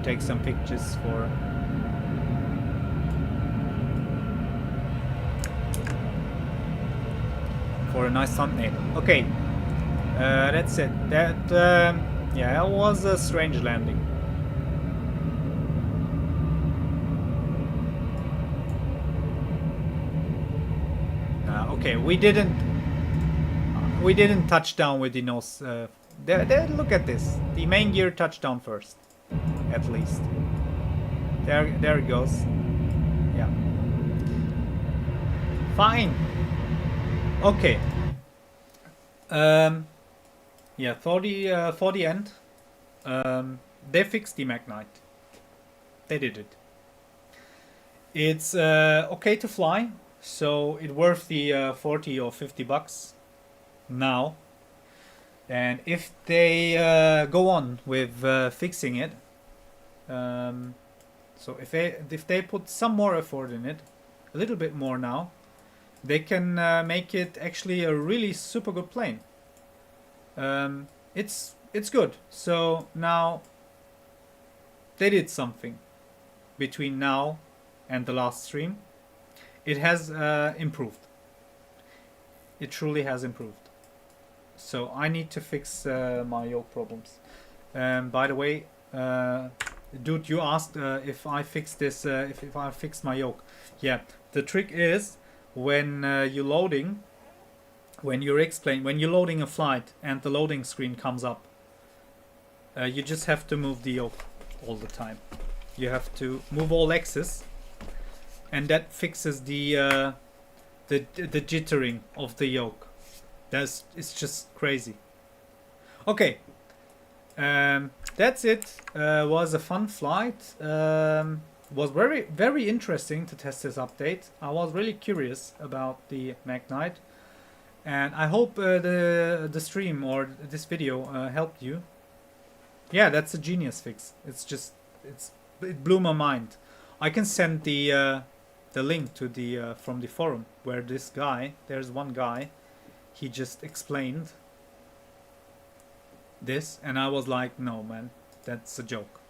Take some pictures for a nice thumbnail. Okay, that's it. That yeah, it was a strange landing. Okay, we didn't touch down with the nose. There, look at this. The main gear touched down first. At least. There it goes. Yeah. Fine. Okay. Yeah, for the end, they fixed the Magknight. They did it. It's okay to fly, so it's worth the 40 or 50 bucks now. And if they go on with fixing it, so if they put some more effort in it, a little bit more now, they can make it actually a really super good plane. It's good. So now they did something between now and the last stream. It has improved. It truly has improved. So I need to fix my yoke problems. By the way, Dude, you asked if I fixed this, if I fixed my yoke. Yeah, the trick is when you're loading, when you're loading a flight and the loading screen comes up, you just have to move the yoke all the time. You have to move all X's, and that fixes the jittering of the yoke. It's just crazy. Okay. That's it. Was a fun flight. Was very, very interesting to test this update. I was really curious about the Magknight, and I hope the stream or this video helped you. Yeah, that's a genius fix. It blew my mind. I can send the link to the from the forum where there's one guy, he just explained this, and I was like, no man, that's a joke.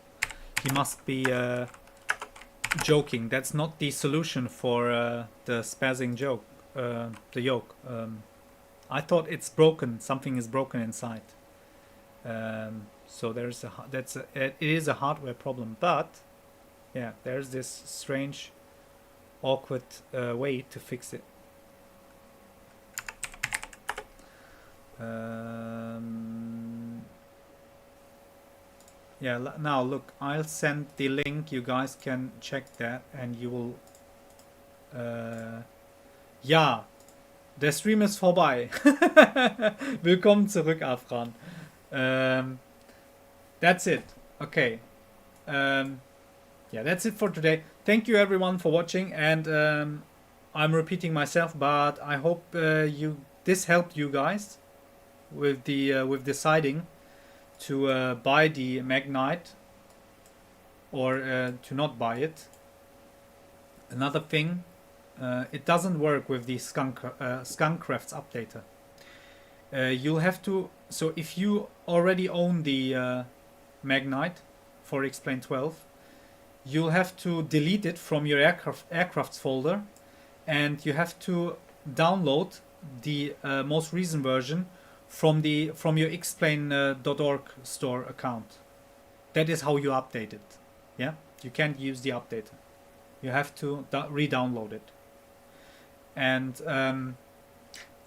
He must be joking. That's not the solution for the spazzing the yoke. I thought it's broken. Something is broken inside. So it is a hardware problem. But yeah, there's this strange, awkward way to fix it. Yeah, now look, I'll send the link, you guys can check that, and you will ja, der Stream ist vorbei. Willkommen zurück, Afran. That's it. Okay. Yeah, that's it for today. Thank you everyone for watching, and I'm repeating myself, but I hope this helped you guys with deciding to buy the Magknight or to not buy it. Another thing, it doesn't work with the Skunkcraft's updater. You'll have to, so if you already own the Magknight for XPlane 12, you'll have to delete it from your aircrafts folder, and you have to download the most recent version from your XPlane.org store account. That is how you update it. Yeah, you can't use the updater. You have to re-download it. And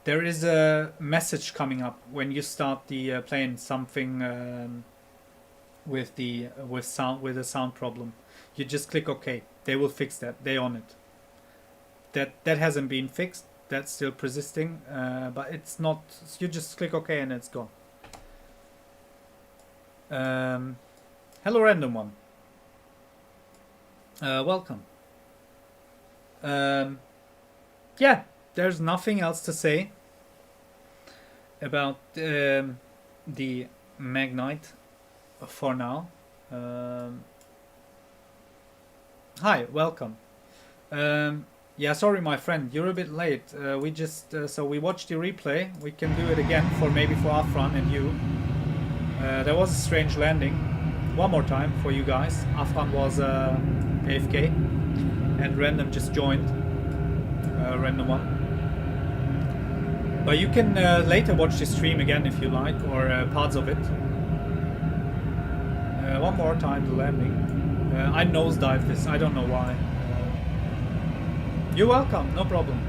there is a message coming up when you start the plane. Something with a sound problem. You just click OK. They will fix that. They own it. That hasn't been fixed. That's still persisting, but it's not. You just click OK and it's gone. Hello, random one. Welcome. Yeah, there's nothing else to say about the Magknight for now. Hi, welcome. Yeah, sorry, my friend, you're a bit late. We just so we watched the replay. We can do it again for Afran and you. There was a strange landing. One more time for you guys. Afran was AFK, and random just joined. Random one. But you can later watch the stream again if you like, or parts of it. One more time the landing. I nosedived this. I don't know why. You're welcome, no problem.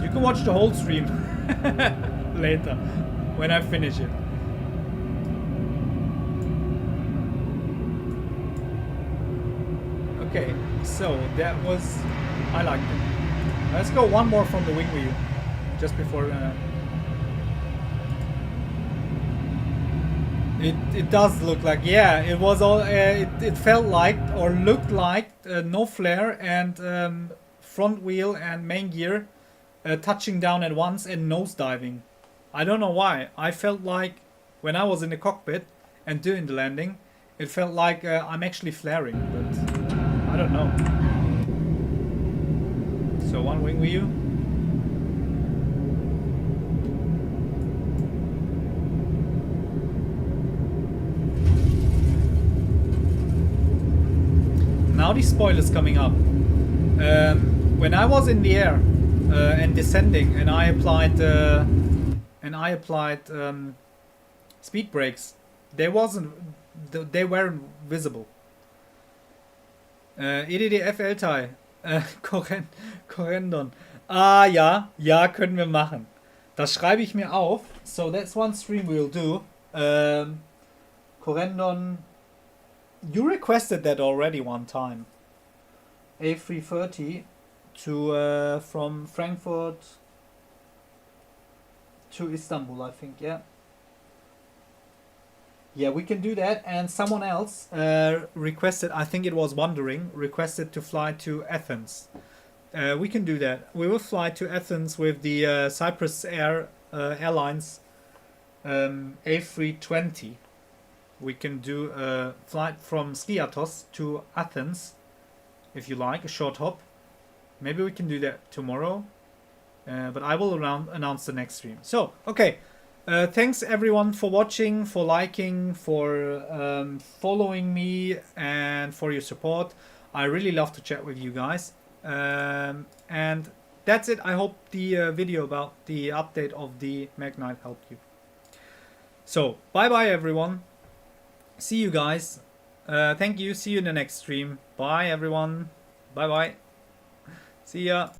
You can watch the whole stream later when I finish it. Okay, so that was, I liked it. Let's go one more from the wing view, just before. It does look like, yeah, it was all. It felt like or looked like no flare and front wheel and main gear touching down at once and nosediving. I don't know why. I felt like when I was in the cockpit and doing the landing, it felt like I'm actually flaring, but I don't know. So one wing view. Now the spoilers coming up. When I was in the air and descending, and I applied speed brakes, they weren't visible. EDDF Eltai. Correndon. Ah, ja. Ja, können wir machen. Das schreibe ich mir auf. So that's one stream we'll do. Correndon. You requested that already one time. A330 to from Frankfurt to Istanbul, I think. Yeah. Yeah, we can do that. And someone else requested, I think it was Wondering, requested to fly to Athens. We can do that. We will fly to Athens with the Cyprus Airlines A320. We can do a flight from Skiathos to Athens, if you like, a short hop. Maybe we can do that tomorrow. But I will announce the next stream. So, okay. Thanks everyone for watching, for liking, for following me, and for your support. I really love to chat with you guys. And that's it. I hope the video about the update of the Magknight helped you. So, bye-bye everyone. See you guys. Thank you. See you in the next stream. Bye everyone. Bye-bye. See ya.